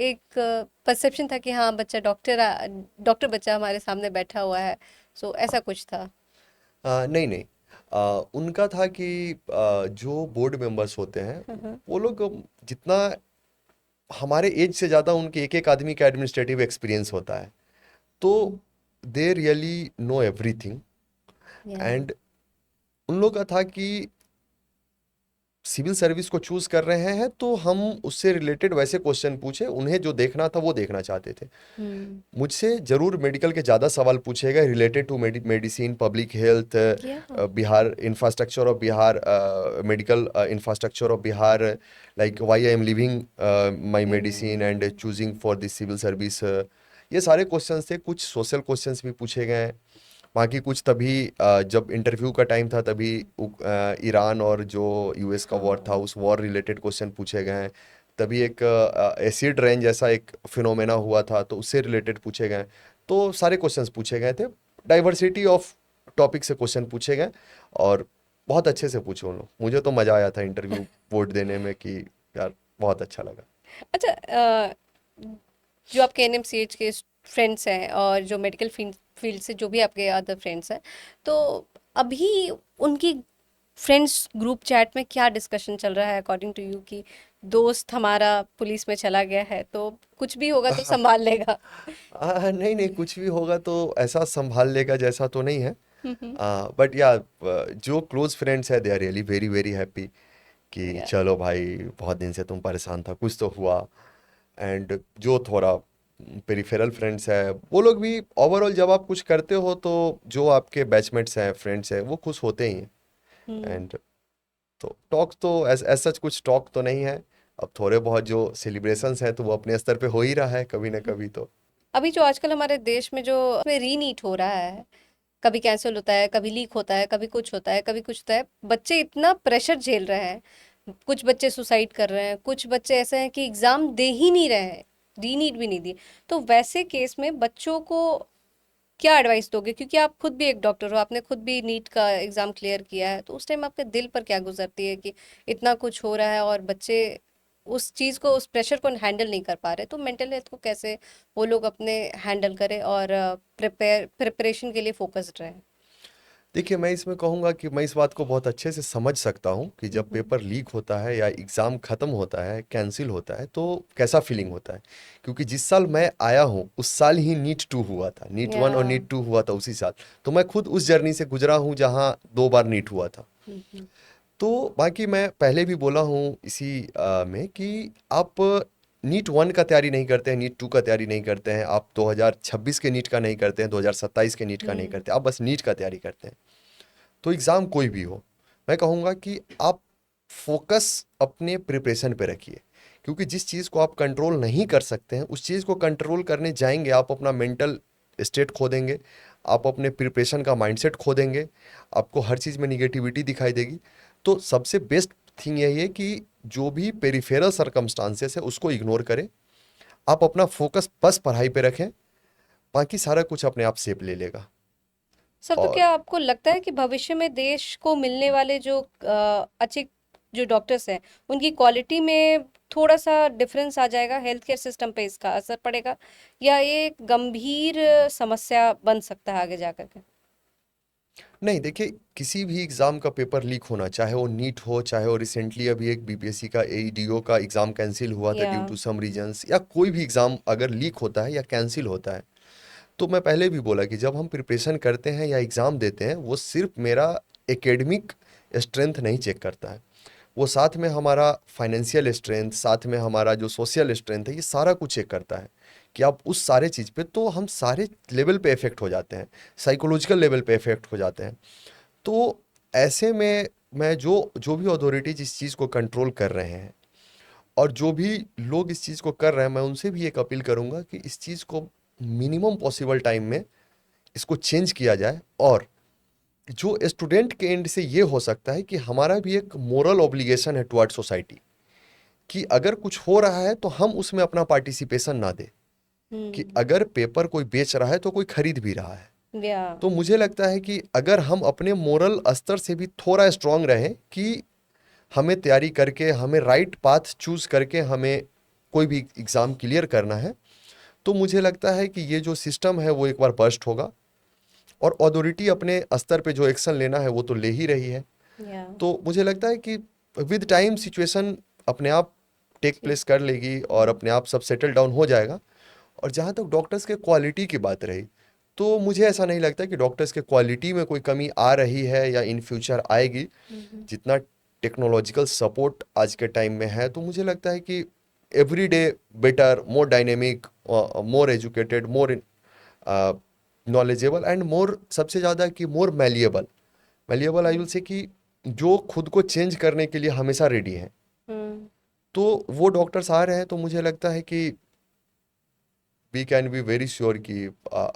S1: एक परसेप्शन था कि हाँ बच्चा डॉक्टर बच्चा हमारे सामने बैठा हुआ है, सो ऐसा कुछ था?
S2: नहीं नहीं, उनका था कि जो बोर्ड मेंबर्स होते हैं
S1: हम्म।
S2: वो लोग जितना हमारे एज से ज़्यादा उनके एक एक आदमी का एडमिनिस्ट्रेटिव एक्सपीरियंस होता है, तो दे रियली नो एवरीथिंग।
S1: या।
S2: एंड उन लोग का था कि सिविल सर्विस को चूज कर रहे हैं तो हम उससे रिलेटेड वैसे क्वेश्चन पूछे, उन्हें जो देखना था वो देखना चाहते थे।
S1: हम्म।
S2: मुझसे जरूर मेडिकल के ज़्यादा सवाल पूछे गए related to medicine, public health,
S1: yeah.
S2: Bihar infrastructure of Bihar, medical infrastructure of Bihar, like why I am leaving my medicine and
S1: hmm.
S2: Choosing for this civil service. ये सारे क्वेश्चंस थे। कुछ सोशल क्वेश्चंस भी पूछे गए। बाकी कुछ तभी जब इंटरव्यू का टाइम था तभी ईरान और जो यूएस का वॉर था
S1: हाँ।
S2: उस वॉर रिलेटेड क्वेश्चन पूछे गए हैं। तभी एक एसिड रेन जैसा एक फिनोमेना हुआ था तो उससे रिलेटेड पूछे गए। तो सारे क्वेश्चंस पूछे गए थे, डाइवर्सिटी ऑफ टॉपिक से क्वेश्चन पूछे गए, और बहुत अच्छे से पूछे उन लोग। मुझे तो मज़ा आया था इंटरव्यू वोट देने में, कि यार बहुत अच्छा लगा।
S1: अच्छा, जो आपके एनएमसीएच के फ्रेंड्स हैं और जो मेडिकल फील्ड फील्ड से जो भी आपके अदर फ्रेंड्स हैं, तो अभी उनकी फ्रेंड्स ग्रुप चैट में क्या डिस्कशन चल रहा है अकॉर्डिंग टू यू, कि दोस्त हमारा पुलिस में चला गया है तो कुछ भी होगा तो संभाल लेगा?
S2: नहीं नहीं, कुछ भी होगा तो ऐसा संभाल लेगा जैसा तो नहीं है।
S1: हम्म।
S2: बट या जो क्लोज फ्रेंड्स है they are really very very happy, कि
S1: या।
S2: चलो भाई बहुत दिन से तुम परेशान था, कुछ तो हुआ। एंड जो थोड़ा पेरिफेरल फ्रेंड्स है वो लोग भी ओवरऑल, जब आप कुछ करते हो तो जो आपके बैचमेट्स हैं, फ्रेंड्स हैं, वो खुश होते ही हैं।
S1: हम्म।
S2: एंड तो टॉक तो ऐसा कुछ टॉक तो नहीं है। अब थोड़े बहुत जो सेलिब्रेशंस हैं तो वो अपने स्तर पे हो ही रहा है कभी ना कभी तो।
S1: अभी जो आजकल हमारे देश में जो रीनीट हो रहा है, कभी कैंसिल होता है, कभी लीक होता है, कभी कुछ होता है, कभी कुछ होता है, बच्चे इतना प्रेशर झेल रहे हैं। कुछ बच्चे सुसाइड कर रहे हैं, कुछ बच्चे ऐसे हैं कि एग्जाम दे ही नहीं रहे हैं, रीनीट भी नहीं दी। तो वैसे केस में बच्चों को क्या एडवाइस दोगे, क्योंकि आप खुद भी एक डॉक्टर हो, आपने खुद भी नीट का एग्जाम क्लियर किया है, तो उस टाइम आपके दिल पर क्या गुजरती है कि इतना कुछ हो रहा है और बच्चे उस चीज को, उस प्रेशर को हैंडल नहीं कर पा रहे, तो मेंटल हेल्थ को कैसे वो लोग अपने हैंडल करें और प्रिपरेशन के लिए फोकस्ड रहें?
S2: देखिए, मैं इसमें कहूँगा कि मैं इस बात को बहुत अच्छे से समझ सकता हूँ कि जब
S1: हम्म।
S2: पेपर लीक होता है या एग्ज़ाम ख़त्म होता है, कैंसिल होता है, तो कैसा फीलिंग होता है। क्योंकि जिस साल मैं आया हूँ उस साल ही नीट 2 हुआ था, नीट
S1: या
S2: 1 और नीट 2 हुआ था उसी साल। तो मैं खुद उस जर्नी से गुजरा हूँ जहाँ 2 बार नीट हुआ था।
S1: हम्म।
S2: तो बाकी मैं पहले भी बोला हूँ इसी में कि आप नीट 1 का तैयारी नहीं करते हैं, नीट 2 का तैयारी नहीं करते हैं, आप 2026 के नीट का नहीं करते हैं, 2027 के नीट का नहीं
S1: हम्म।
S2: करते, आप बस नीट का तैयारी करते हैं। तो एग्ज़ाम कोई भी हो, मैं कहूँगा कि आप फोकस अपने प्रिपरेशन पे रखिए। क्योंकि जिस चीज़ को आप कंट्रोल नहीं कर सकते हैं, उस चीज़ को कंट्रोल करने जाएंगे आप अपना मेंटल स्टेट खो देंगे, आप अपने प्रिपरेशन का माइंडसेट खो देंगे, आपको हर चीज़ में निगेटिविटी दिखाई देगी। तो सबसे बेस्ट थिंग यही है कि जो भी पेरिफेरल सर्कमस्टांसेस है उसको इग्नोर करें, आप अपना फोकस बस पढ़ाई पे रखें, बाकी सारा कुछ अपने आप सेप ले लेगा।
S1: सर, तो
S2: और
S1: क्या आपको लगता है कि भविष्य में देश को मिलने वाले जो अच्छे जो डॉक्टर्स हैं, उनकी क्वालिटी में थोड़ा सा डिफरेंस आ जाएगा, हेल्थ केयर सिस्टम पे इसका असर पड़ेगा, या ये एक गंभीर समस्या बन सकता है आगे जा करके?
S2: नहीं, देखिए, किसी भी एग्ज़ाम का पेपर लीक होना, चाहे वो नीट हो, चाहे वो रिसेंटली अभी एक बीपीएससी का एईडीओ का एग्ज़ाम कैंसिल हुआ था
S1: या।
S2: ड्यू टू सम रीजंस, या कोई भी एग्ज़ाम अगर लीक होता है या कैंसिल होता है, तो मैं पहले भी बोला कि जब हम प्रिपरेशन करते हैं या एग्ज़ाम देते हैं, वो सिर्फ मेरा एकेडमिक स्ट्रेंथ नहीं चेक करता है, वो साथ में हमारा फाइनेंशियल स्ट्रेंथ, साथ में हमारा जो सोशल स्ट्रेंथ है, ये सारा कुछ चेक करता है कि आप उस सारे चीज़ पे, तो हम सारे लेवल पे इफ़ेक्ट हो जाते हैं, साइकोलॉजिकल लेवल पे इफ़ेक्ट हो जाते हैं। तो ऐसे में मैं जो जो भी अथॉरिटीज इस चीज़ को कंट्रोल कर रहे हैं और जो भी लोग इस चीज़ को कर रहे हैं, मैं उनसे भी एक अपील करूंगा कि इस चीज़ को मिनिमम पॉसिबल टाइम में इसको चेंज किया जाए। और जो स्टूडेंट के एंड से ये हो सकता है कि हमारा भी एक मोरल ऑब्लिगेशन है टुवर्ड सोसाइटी, कि अगर कुछ हो रहा है तो हम उसमें अपना पार्टिसिपेशन ना दें। कि
S1: हम्म।
S2: अगर पेपर कोई बेच रहा है तो कोई खरीद भी रहा है।
S1: या।
S2: तो मुझे लगता है कि अगर हम अपने मोरल स्तर से भी थोड़ा स्ट्रांग रहें कि हमें तैयारी करके, हमें राइट पाथ चूज करके हमें कोई भी एग्ज़ाम क्लियर करना है, तो मुझे लगता है कि ये जो सिस्टम है वो एक बार बर्स्ट होगा। और अथॉरिटी अपने स्तर पे जो एक्शन लेना है वो तो ले ही रही है।
S1: या।
S2: तो मुझे लगता है कि विद टाइम सिचुएशन अपने आप टेक
S1: ठीक।
S2: प्लेस कर लेगी और अपने आप सब सेटल डाउन हो जाएगा। और जहाँ तक डॉक्टर्स के क्वालिटी की बात रही, तो मुझे ऐसा नहीं लगता कि डॉक्टर्स के क्वालिटी में कोई कमी आ रही है या इन फ्यूचर आएगी।
S1: हम्म।
S2: जितना टेक्नोलॉजिकल सपोर्ट आज के टाइम में है, तो मुझे लगता है कि every day better, more dynamic, more educated, more knowledgeable and more, सबसे ज़्यादा कि more malleable. Malleable I will say कि जो खुद को चेंज करने के लिए हमेशा रेडी हैं,
S1: हम्म।
S2: तो वो डॉक्टर्स आ रहे हैं। तो मुझे लगता है कि we can be very sure कि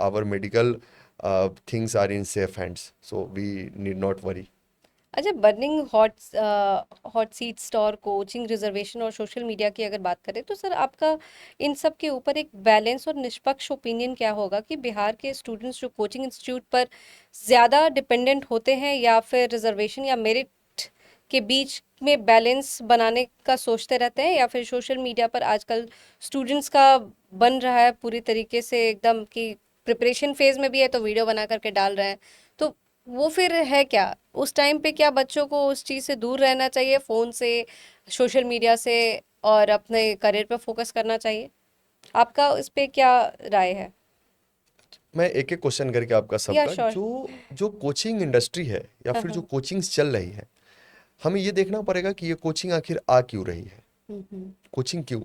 S2: our medical things are in safe hands, so we need not worry.
S1: अच्छा, burning hot hot seat store, coaching reservation और सोशल मीडिया की अगर बात करें, तो सर आपका इन सब के ऊपर एक बैलेंस और निष्पक्ष ओपिनियन क्या होगा कि बिहार के स्टूडेंट्स जो कोचिंग इंस्टीट्यूट पर ज़्यादा डिपेंडेंट होते हैं, या फिर रिजर्वेशन या मेरिट के बीच में बैलेंस बनाने का सोचते रहते हैं, या फिर सोशल मीडिया पर आजकल स्टूडेंट्स का बन रहा है पूरी तरीके से एकदम कि प्रिपरेशन फेज में भी है तो वीडियो बना करके डाल रहे हैं, तो वो फिर है क्या? उस टाइम पे क्या बच्चों को उस चीज़ से दूर रहना चाहिए, फ़ोन से, सोशल मीडिया से, और अपने करियर पे फोकस करना चाहिए? आपका इस पे क्या राय है?
S2: मैं एक एक क्वेश्चन करके आपका
S1: या
S2: सबका,
S1: श्योर।
S2: जो जो कोचिंग इंडस्ट्री है या
S1: हाँ
S2: फिर जो
S1: हाँ।
S2: कोचिंग्स चल रही है, हमें ये देखना पड़ेगा कि ये कोचिंग आखिर आ क्यों रही है।
S1: हम्म।
S2: कोचिंग क्यों?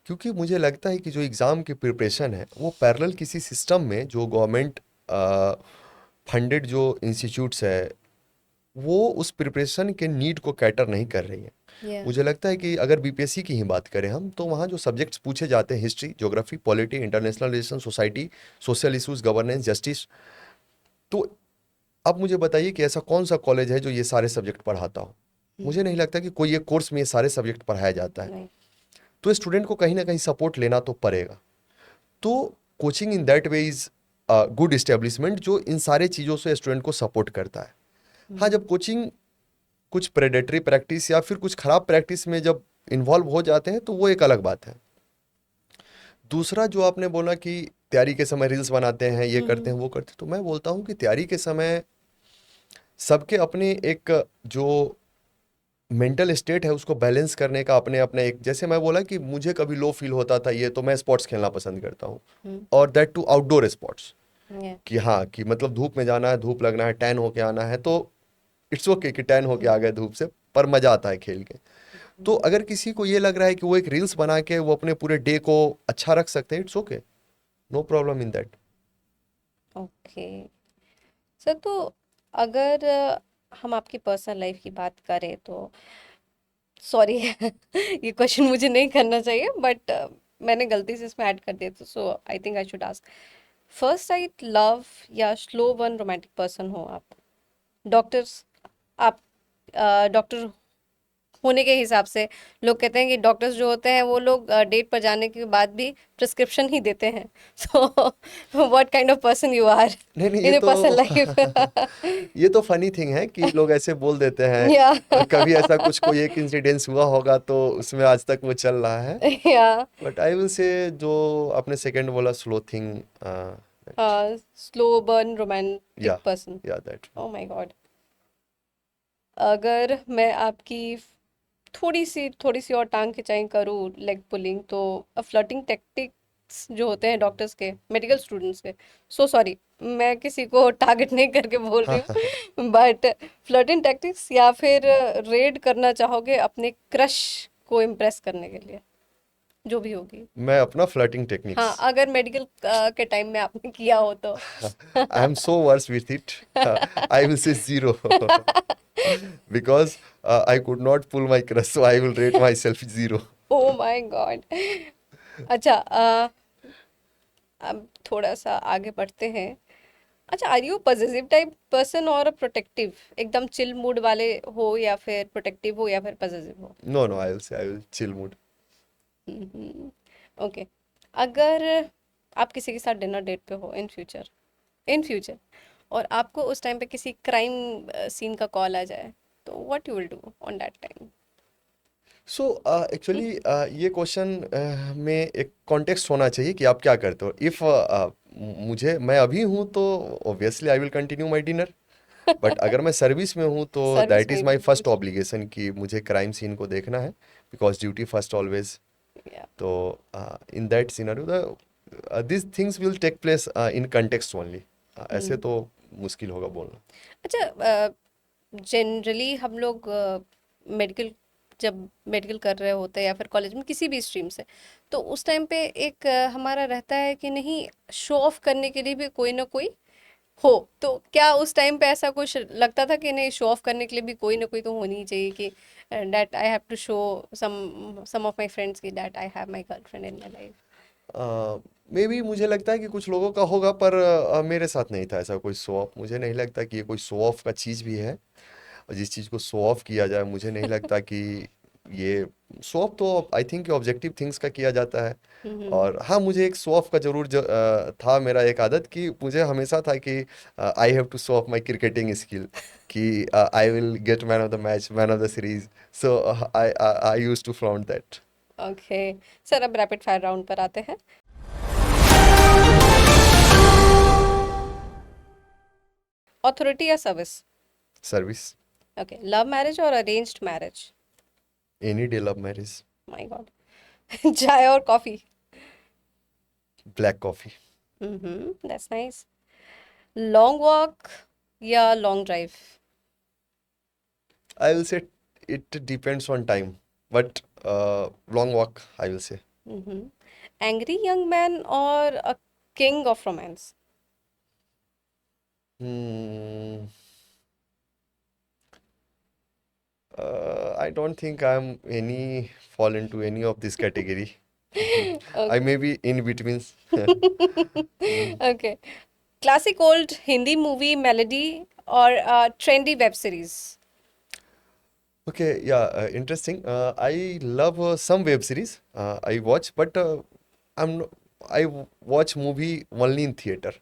S2: क्योंकि मुझे लगता है कि जो एग्ज़ाम की प्रिपरेशन है वो पैरेलल किसी सिस्टम में, जो गवर्नमेंट फंडेड जो इंस्टीट्यूट्स है, वो उस प्रिपरेशन के नीड को कैटर नहीं कर रही है।
S1: या।
S2: मुझे लगता है कि अगर बीपीएससी की ही बात करें हम, तो वहाँ जो सब्जेक्ट्स पूछे जाते हैं, history, geography, polity, international relation, society, social issues, governance, justice, तो अब मुझे बताइए कि ऐसा कौन सा कॉलेज है जो ये सारे सब्जेक्ट पढ़ाता हो। मुझे नहीं
S1: हम्म।
S2: लगता कि कोई एक कोर्स में ये सारे सब्जेक्ट पढ़ाया जाता है।
S1: नहीं।
S2: तो स्टूडेंट को कहीं ना कहीं सपोर्ट लेना तो पड़ेगा। तो coaching in that way is good establishment जो इन सारे चीज़ों से स्टूडेंट को सपोर्ट करता है। हाँ, जब कोचिंग कुछ प्रेडेटरी प्रैक्टिस या फिर कुछ खराब प्रैक्टिस में जब इन्वॉल्व हो जाते हैं तो वो एक अलग बात है। दूसरा जो आपने बोला कि तैयारी के समय रील्स बनाते हैं, ये करते
S1: हम्म
S2: हैं, वो करते हैं, तो मैं बोलता हूँ कि तैयारी के समय सबके अपने एक जो मेंटल स्टेट है उसको बैलेंस करने का अपने अपने एक, जैसे मैं बोला कि मुझे कभी लो फील होता था ये, तो मैं स्पोर्ट्स खेलना पसंद करता हूँ,
S1: हम्म
S2: और that too outdoor sports.
S1: yeah,
S2: कि हाँ, कि मतलब धूप में जाना है, धूप लगना है, टैन होके आना है, तो इट्स ओके कि टैन होके आ
S1: हम्म
S2: गए धूप से, पर मजा आता है खेल के। तो
S1: हम्म,
S2: अगर किसी को ये लग रहा है कि वो एक रील्स बना के वो अपने पूरे डे को अच्छा रख सकते हैं, it's okay, no problem in that.
S1: Okay sir. तो अगर हम आपकी पर्सनल लाइफ की बात करें तो सॉरी ये क्वेश्चन मुझे नहीं करना चाहिए बट मैंने गलती से इसमें ऐड कर दिया तो so I think I should ask. First sight love या स्लो बर्न रोमांटिक पर्सन हो आप? डॉक्टर्स, आप डॉक्टर होने के हिसाब से लोग कहते हैं कि डॉक्टर्स जो होते हैं वो लोग डेट पर जाने के बाद भी प्रिस्क्रिप्शन ही देते हैं। So what kind of person you are
S2: नहीं नहीं,
S1: इन योर पर्सनल लाइफ?
S2: ये तो फनी थिंग है कि लोग ऐसे बोल देते हैं।
S1: या
S2: कभी ऐसा कुछ कोई एक इंसिडेंस हुआ होगा तो उसमें आज तक वो चल रहा है।
S1: या
S2: बट आई विल से, जो आपने सेकंड बोला, slow thing,
S1: slow burn romantic
S2: या
S1: पर्सन।
S2: या दैट।
S1: O my God. अगर मैं आपकी थोड़ी सी और टांग खिंचाई करूँ, लेग पुलिंग, तो फ्लर्टिंग टेक्टिक्स जो होते हैं डॉक्टर्स के, मेडिकल स्टूडेंट्स के, सो सॉरी मैं किसी को टारगेट नहीं करके बोल रही हूँ बट फ्लर्टिंग टैक्टिक्स या फिर रेड करना चाहोगे अपने क्रश को इम्प्रेस करने के लिए, जो भी होगी?
S2: मैं अपना फ्लर्टिंग टेक्निक्स,
S1: हाँ, अगर मेडिकल के टाइम में आपने किया हो तो
S2: I am so worse with it, I will say zero because I could not pull my crush, so I will rate myself zero.
S1: Oh my god. अच्छा, अब थोड़ा सा आगे बढ़ते हैं। अच्छा, are you possessive type person और protective? एकदम चिल मूड वाले हो या फिर प्रोटेक्टिव हो या फिर पजेसिव हो?
S2: No, no, I will say I will chill mood.
S1: Okay. अगर आप किसी के साथ डिनर डेट पे हो इन फ्यूचर और आपको उस टाइम पे किसी क्राइम सीन का कॉल आ जाए, तो what you will do on that time?
S2: So actually ये क्वेश्चन में एक कॉन्टेक्स्ट होना चाहिए कि आप क्या करते हो। इफ़ मुझे, मैं अभी हूँ तो obviously I will continue my dinner, but अगर मैं सर्विस में हूँ तो
S1: सर्विस
S2: दैट
S1: में
S2: इज़ माई फर्स्ट
S1: भी?
S2: ऑब्लिगेशन कि मुझे क्राइम सीन को देखना है, बिकॉज ड्यूटी फर्स्ट ऑलवेज।
S1: या
S2: तो in that scenario the this things will take place in context only. ऐसे तो मुश्किल होगा बोलना।
S1: अच्छा, जनरली हम लोग मेडिकल जब मेडिकल कर रहे होते हैं या फिर कॉलेज में किसी भी स्ट्रीम से, तो उस टाइम पे एक हमारा रहता है कि नहीं, शो ऑफ करने के लिए भी कोई ना कोई हो। तो क्या उस टाइम पे ऐसा कुछ लगता था कि नहीं, शो ऑफ करने के लिए भी कोई ना कोई तो होनी ही चाहिए कि that I have to show some of my friends की that I have my girlfriend in my life?
S2: Maybe मुझे लगता है कि कुछ लोगों का होगा, पर मेरे साथ नहीं था ऐसा कोई शो ऑफ। मुझे नहीं लगता कि ये कोई शो ऑफ का चीज़ भी है, और जिस चीज़ को शो ऑफ किया जाए मुझे नहीं लगता कि ये शो ऑफ, तो आई थिंक ऑब्जेक्टिव थिंग्स का किया जाता है।
S1: हम्म।
S2: और हाँ, मुझे एक शो ऑफ का जरूर था, मेरा एक आदत कि मुझे हमेशा था कि I have to show off my cricketing skill, कि I will get man of the match, man of the series. So I I use to flaunt that.
S1: Okay sir, अब रैपिड फायर राउंड पर आते हैं। Authority या service?
S2: Service.
S1: Okay, love marriage और arranged marriage?
S2: Any day love marriage.
S1: My god. चाय और coffee?
S2: Black coffee.
S1: That's nice. Long walk या long drive?
S2: I will से it depends on time, but long walk I will say.
S1: Angry young man और a king of romance?
S2: Hmm. I don't think I'm any fall into any of this category. I may be in between. Hmm.
S1: Okay. Classic old Hindi movie melody और trendy web series?
S2: Okay, yeah, interesting. I love some web series I watch, but I'm no, watch movie only in theater.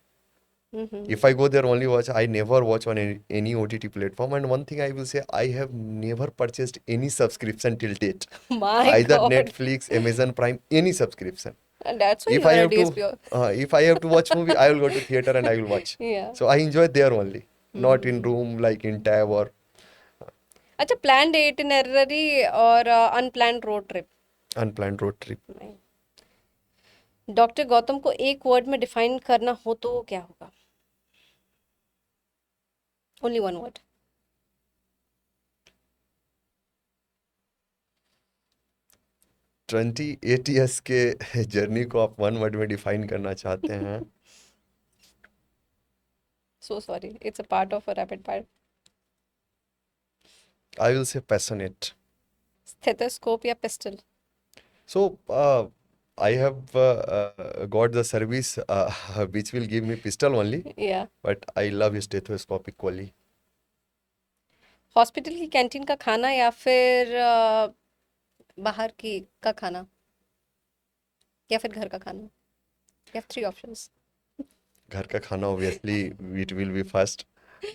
S1: Mm-hmm.
S2: If I go there only watch, I never watch on any OTT platform. And one thing I will say, I have never purchased any subscription till date.
S1: My
S2: Either
S1: God.
S2: Netflix, Amazon Prime, any subscription.
S1: And that's why
S2: If
S1: you
S2: I
S1: are a
S2: have to,
S1: DSP.
S2: if I have to watch movie, I will go to theater and I will watch.
S1: Yeah.
S2: So I enjoy there only, not in
S1: Mm-hmm.
S2: room like in tab or
S1: अच्छा, planned itinerary और unplanned road trip?
S2: unplanned road trip.
S1: नहीं। Doctor Gautam को एक word में define करना हो तो वो क्या होगा? Only one word.
S2: 28 ईयर्स के जर्नी को आप वन वर्ड में डिफाइन करना चाहते हैं?
S1: So sorry, it's a part of a rapid fire.
S2: I will say passionate.
S1: Stethoscope या pistol?
S2: So, I have got the service which will give me pistol only,
S1: या।
S2: but I love stethoscope equally.
S1: Hospital की canteen का खाना या फिर बाहर की का खाना या फिर घर का खाना? You have three options.
S2: घर का खाना obviously it will be first,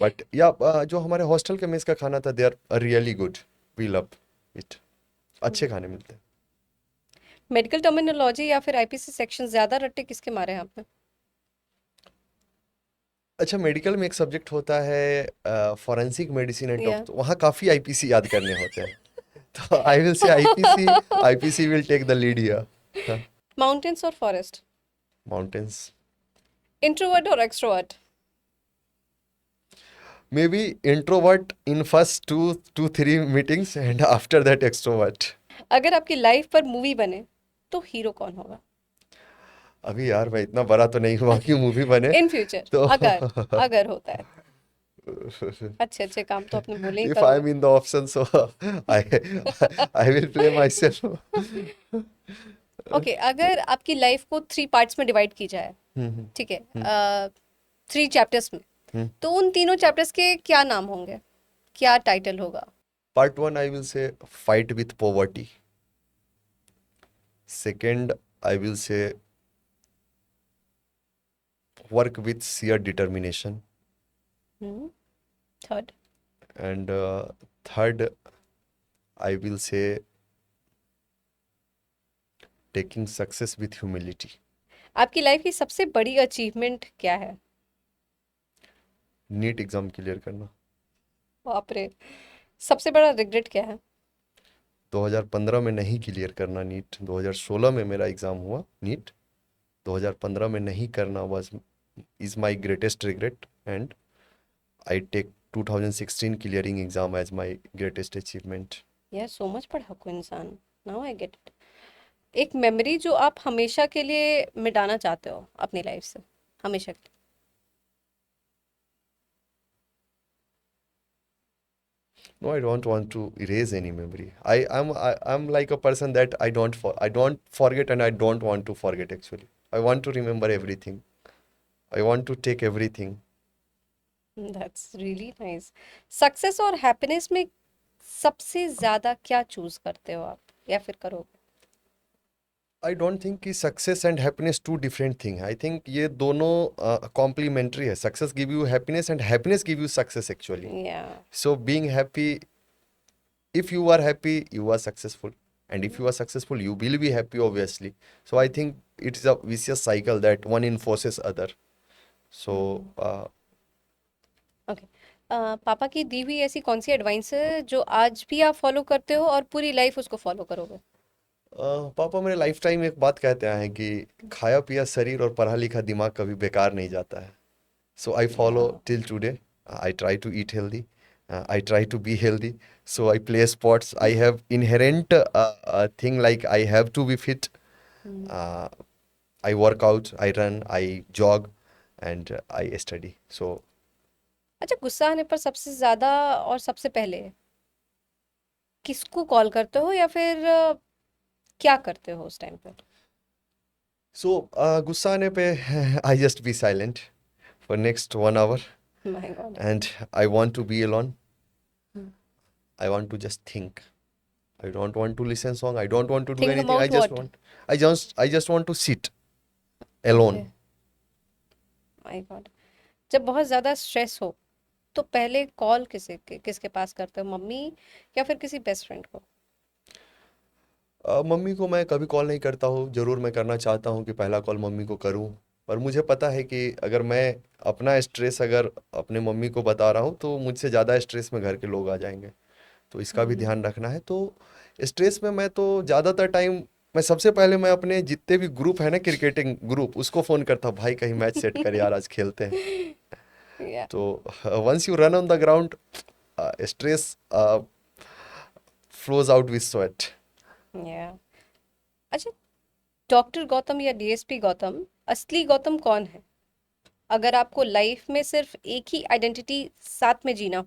S2: but yeah, जो हमारे हॉस्टल के मेस का खाना था, they are really good. We love it. अच्छे खाने मिलते हैं.
S1: मेडिकल टर्मिनोलॉजी या फिर आईपीसी सेक्शन, ज्यादा रट्टे किसके मारे हैं आपने?
S2: अच्छा, मेडिकल में एक सब्जेक्ट होता है फॉरेंसिक मेडिसिन एंड
S1: या।
S2: टॉक्स, वहाँ काफ़ी आईपीसी याद करने होते हैं. तो I will say IPC will take the lead here.
S1: Mountains और फॉरेस्ट?
S2: माउंटेन्स.
S1: इंट्रोवर्ट और extrovert?
S2: Maybe introvert in first two three meetings and after that extrovert.
S1: अगर आपकी लाइफ पर मूवी बने तो हीरो कौन होगा?
S2: अभी यार मैं इतना बड़ा तो नहीं हुआ कि मूवी बने.
S1: इन फ्यूचर,
S2: तो
S1: अगर अगर होता है। अच्छे अच्छे काम तो आपने बोले ही
S2: if
S1: करोगे।
S2: I'm in the option, so I I will play myself.
S1: Okay, अगर आपकी लाइफ को 3 पार्ट्स में डिवाइड की जाए,
S2: हम्म.
S1: ठीक है, 3 चैप्टर्स में,
S2: हम्म.
S1: तो उन तीनों चैप्टर्स के क्या नाम होंगे? क्या टाइटल होगा?
S2: Part 1 I will say fight with poverty. Second I will say work with sheer determination.
S1: Third?
S2: And third I will say taking success with humility.
S1: आपकी लाइफ की सबसे बड़ी अचीवमेंट क्या है?
S2: नीट एग्जाम क्लियर करना.
S1: बाप रे। सबसे बड़ा रिग्रेट क्या है?
S2: 2015 में नहीं क्लियर करना नीट. 2016 में मेरा एग्ज़ाम हुआ नीट. 2015 में नहीं करना was is my greatest regret, and I take 2016 clearing exam as my greatest achievement.
S1: यार, सो मच पढ़ा कोई इंसान। Now I get it. एक मेमोरी जो आप हमेशा के लिए मिटाना चाहते हो अपनी लाइफ से, हमेशा के
S2: No, I don't want to erase any memory. I'm like a person that I don't forget and I don't want to forget actually. I want to remember everything. I want to take everything.
S1: लिए। That's really nice. Success और happiness में सबसे ज्यादा क्या choose करते हो आप, या फिर करोगे?
S2: I don't think कि success and happiness two different thing. I think ये दोनों complementary है. Success give you happiness and happiness give you success actually.
S1: या।
S2: So being happy, if you are happy, you are successful. And if you are successful, you will be happy obviously. So I think it is a vicious cycle that one enforces other. So
S1: okay. पापा की दी हुई ऐसी कौन सी advice है जो आज भी आप फॉलो करते हो और पूरी लाइफ उसको फॉलो करोगे?
S2: पापा मेरे लाइफ टाइम एक बात कहते हैं कि खाया पिया शरीर और पढ़ा लिखा दिमाग कभी बेकार नहीं जाता है. So I follow
S1: या।
S2: till today. I try to eat healthy. I try to be healthy. So I play sports. I have inherent thing like I have to be fit. Uh, I work out, I run, I jog, and I study. So
S1: अच्छा, गुस्सा आने पर सबसे ज्यादा और सबसे पहले किसको कॉल करते हो, या फिर क्या करते हो उस टाइम पे?
S2: गुस्सा आने पे I just be silent for next 1 hour,
S1: my God.
S2: and I want to be alone. I want to just think. I don't want to listen song. I don't want to do
S1: think
S2: anything.
S1: About what?
S2: I just want to sit
S1: okay.
S2: alone.
S1: My God. जब बहुत ज़्यादा stress हो तो पहले call किसके पास करते हो, mummy या फिर किसी बेस्ट फ्रेंड को?
S2: मम्मी को मैं कभी कॉल नहीं करता हूँ। ज़रूर मैं करना चाहता हूँ कि पहला कॉल मम्मी को करूँ, पर मुझे पता है कि अगर मैं अपना स्ट्रेस अगर अपने मम्मी को बता रहा हूँ तो मुझसे ज़्यादा स्ट्रेस में घर के लोग आ जाएंगे। तो इसका भी
S1: हम्म।
S2: ध्यान रखना है। तो स्ट्रेस में मैं तो ज़्यादातर टाइम, मैं सबसे पहले मैं अपने जितने भी ग्रुप है ना, क्रिकेटिंग ग्रुप, उसको फ़ोन करता हूँ, भाई कहीं मैच सेट कर यार, आज खेलते हैं।
S1: या
S2: तो once you run on the ground, stress flows out with sweat.
S1: या अच्छा, डॉक्टर गौतम या डीएसपी गौतम, असली गौतम कौन है? अगर आपको लाइफ में सिर्फ एक ही आइडेंटिटी साथ में जीना हो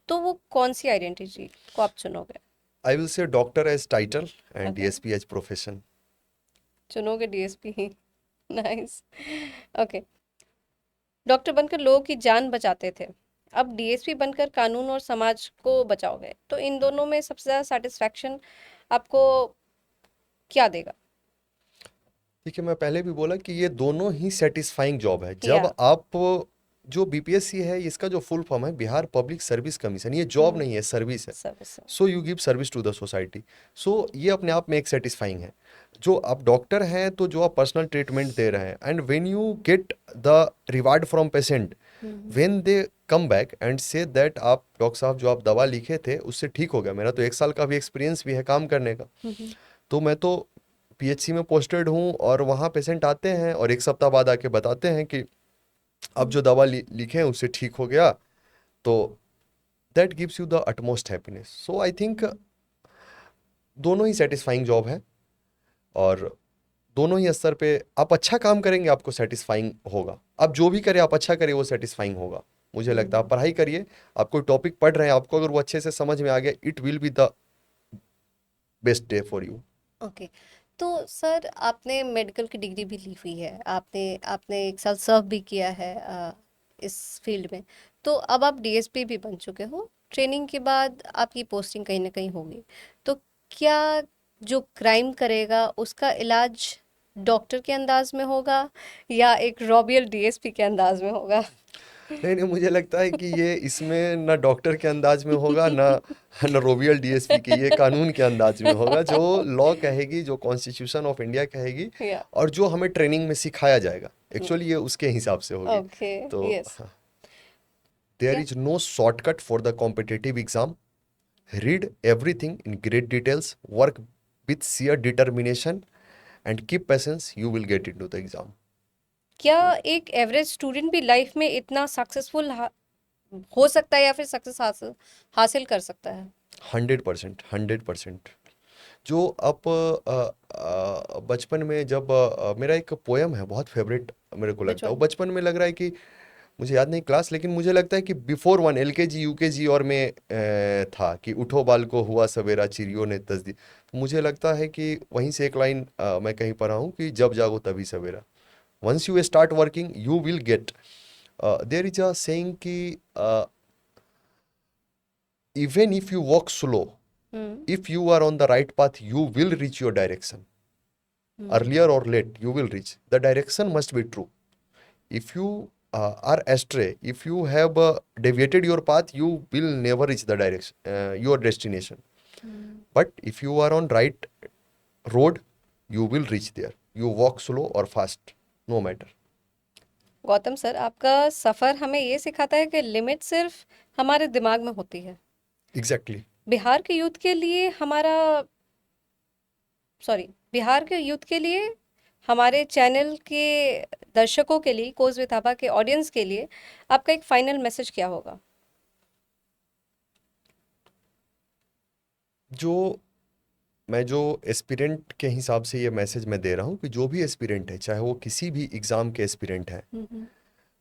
S1: तो वो कौन सी आइडेंटिटी को आप चुनोगे?
S2: I will say doctor as title and
S1: okay,
S2: DSP as profession.
S1: चुनोगे डीएसपी ही। नाइस। ओके, डॉक्टर बनकर लोगों की जान बचाते थे, अब डीएसपी बनकर कानून और समाज को बचाओगे, तो इन दोनों में सबसे ज्यादा सेटिस्फैक्शन आपको क्या देगा?
S2: देखिए, मैं पहले भी बोला कि ये दोनों ही सेटिस्फाइंग जॉब है। जब
S1: या
S2: आप, जो बीपीएससी है इसका जो फुल फॉर्म है बिहार पब्लिक सर्विस कमीशन, ये जॉब नहीं है, सर्विस है।
S1: Service.
S2: So you give service to the society. So ये अपने आप में एक सेटिस्फाइंग है। जो आप डॉक्टर हैं तो जो आप पर्सनल ट्रीटमेंट दे रहे हैं, and when you get the reward from patient,
S1: hmm.
S2: When they come back and say that आप डॉक्टर साहब जो आप दवा लिखे थे उससे ठीक हो गया। मेरा तो 1 साल का भी एक्सपीरियंस भी है काम करने का।
S1: हम्म।
S2: तो मैं तो पीएचसी में पोस्टेड हूँ, और वहाँ पेशेंट आते हैं और 1 सप्ताह बाद आके बताते हैं कि अब जो दवा लिखे हैं उससे ठीक हो गया। तो that gives you the utmost happiness. So I think दोनों ही सेटिस्फाइंग जॉब है, और दोनों ही स्तर पे आप अच्छा काम करेंगे आपको सेटिस्फाइंग होगा। आप जो भी करें, आप अच्छा करें, वो सेटिस्फाइंग होगा। मुझे लगता है आप
S1: हम्म।
S2: पढ़ाई करिए, आप कोई टॉपिक पढ़ रहे हैं, आपको अगर वो अच्छे से समझ में आ गया, it will be the best day for you.
S1: Okay, तो सर आपने मेडिकल की डिग्री भी ली हुई है, आपने आपने 1 साल सर्व भी किया है इस फील्ड में, तो अब आप डीएसपी भी बन चुके हो, ट्रेनिंग के बाद आपकी पोस्टिंग कहीं ना कहीं होगी, तो क्या जो क्राइम करेगा उसका इलाज डॉक्टर के अंदाज में होगा या एक रॉबियल डीएसपी के अंदाज में होगा?
S2: नहीं नहीं, मुझे लगता है कि ये इसमें ना डॉक्टर के अंदाज में होगा, ना ना रोबियल डीएसपी के, ये कानून के अंदाज में होगा। जो लॉ कहेगी, जो कॉन्स्टिट्यूशन ऑफ इंडिया कहेगी,
S1: या
S2: और जो हमें ट्रेनिंग में सिखाया जाएगा, एक्चुअली ये उसके हिसाब से होगी।
S1: ओके।
S2: तो
S1: यस।
S2: देयर
S1: क्या?
S2: Is no shortcut for the competitive exam. Read everything in great details, work with sheer determination, and keep patience, you will get into the exam.
S1: क्या एक एवरेज स्टूडेंट भी लाइफ में इतना successful हो सकता है या फिर सक्सेस हासिल हासिल कर सकता है?
S2: 100%, 100%। जो आप बचपन में जब मेरा एक पोयम है बहुत फेवरेट, मेरे को
S1: विच
S2: लगता है वो
S1: वन?
S2: बचपन में, लग रहा है कि मुझे याद नहीं क्लास, लेकिन मुझे लगता है कि बिफोर वन, एलकेजी यूकेजी और में था कि उठो बाल को हुआ सवेरा, चिड़ियों ने तस्दी। मुझे लगता है कि वहीं से एक लाइन मैं कहीं पढ़ा हूँ कि जब जागो तभी सवेरा। Once you start working you will get. There is a saying कि even if you walk slow,
S1: hmm.
S2: if you are on the right path you will reach your direction,
S1: hmm.
S2: earlier or late you will reach. The direction must be true. If you are astray, if you have deviated your path, you will never reach the direction, your destination.
S1: Hmm.
S2: But if you are on right road, you will reach there. You walk slow or fast, no matter.
S1: Gautam sir, आपका सफर हमें ये सिखाता है कि limit सिर्फ हमारे दिमाग में होती है।
S2: Exactly.
S1: बिहार के यूथ के लिए हमारा सॉरी बिहार के यूथ के लिए, हमारे चैनल के दर्शकों के लिए, कोज विथापा के ऑडियंस के लिए आपका एक फाइनल मैसेज क्या होगा?
S2: जो मैं जो एस्पिरेंट के हिसाब से ये मैसेज मैं दे रहा हूँ कि जो भी एस्पिरेंट है, चाहे वो किसी भी एग्ज़ाम के एस्पिरेंट हैं,
S1: हम्म।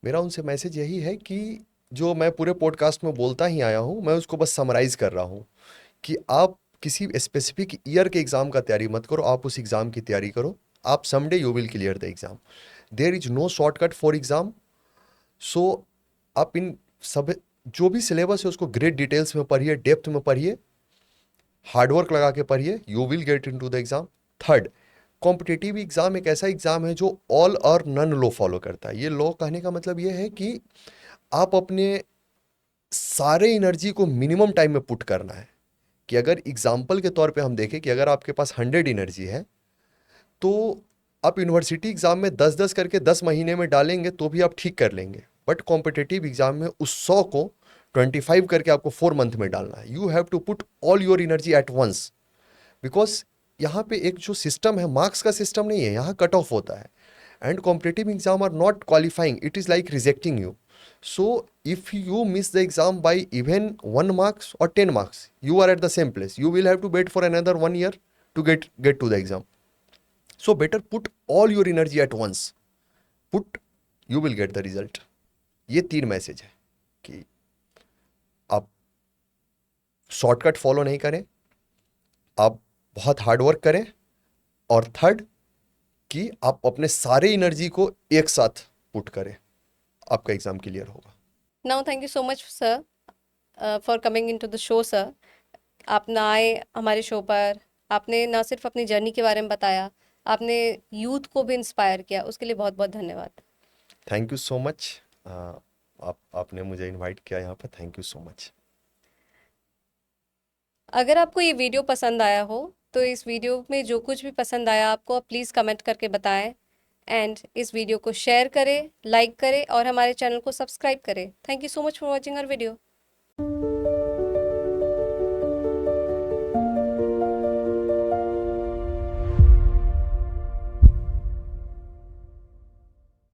S2: मेरा उनसे मैसेज यही है कि जो मैं पूरे पॉडकास्ट में बोलता ही आया हूँ, मैं उसको बस समराइज कर रहा हूँ कि आप किसी स्पेसिफिक ईयर के एग्ज़ाम का तैयारी मत करो, आप उस एग्ज़ाम की तैयारी करो। आप someday you will clear the exam. There is no shortcut for exam. So आप इन सब जो भी सिलेबस है उसको ग्रेट डिटेल्स में पढ़िए, डेप्थ में पढ़िए, हार्डवर्क लगा के पढ़िए, you will get into the exam. Third, competitive exam एक ऐसा एग्ज़ाम है जो ऑल और नन लॉ फॉलो करता है। ये लॉ कहने का मतलब ये है कि आप अपने सारे एनर्जी को मिनिमम टाइम में पुट करना है। कि अगर एग्जाम्पल के तौर पे हम देखें कि अगर आपके पास 100 एनर्जी है, तो आप यूनिवर्सिटी एग्जाम में 10-10 करके 10 महीने में डालेंगे तो भी आप ठीक कर लेंगे। बट कॉम्पिटिटिव एग्जाम में उस 100 को 25 करके आपको 4 मंथ में डालना है। You have to put all your energy at once, because यहाँ पे एक जो सिस्टम है, मार्क्स का सिस्टम नहीं है, यहाँ कट ऑफ होता है। And competitive exam are not qualifying, it is like rejecting you. So if you miss the exam by even 1 marks or 10 marks, you are at the same place. You will have to wait for another 1 year to get to the exam. So better put all your energy at once. Put, you will get the result. ये 3 message है कि आप shortcut follow नहीं करें, आप बहुत hard work करें, और थर्ड कि आप अपने सारे एनर्जी को एक साथ पुट करें, आपका एग्जाम क्लियर होगा।
S1: Now thank you so much sir for coming into the show sir. आप ना आए हमारे शो पर, आपने ना सिर्फ अपनी जर्नी के बारे में बताया, आपने यूथ को भी इंस्पायर किया, उसके लिए बहुत बहुत धन्यवाद।
S2: Thank you so much. आपने मुझे इनवाइट किया यहाँ पर, थैंक यू सो मच।
S1: अगर आपको ये वीडियो पसंद आया हो तो इस वीडियो में जो कुछ भी पसंद आया आपको, आप प्लीज़ कमेंट करके बताएं। एंड इस वीडियो को शेयर करें, लाइक करें और हमारे चैनल को सब्सक्राइब करें। Thank you so much for watching our video.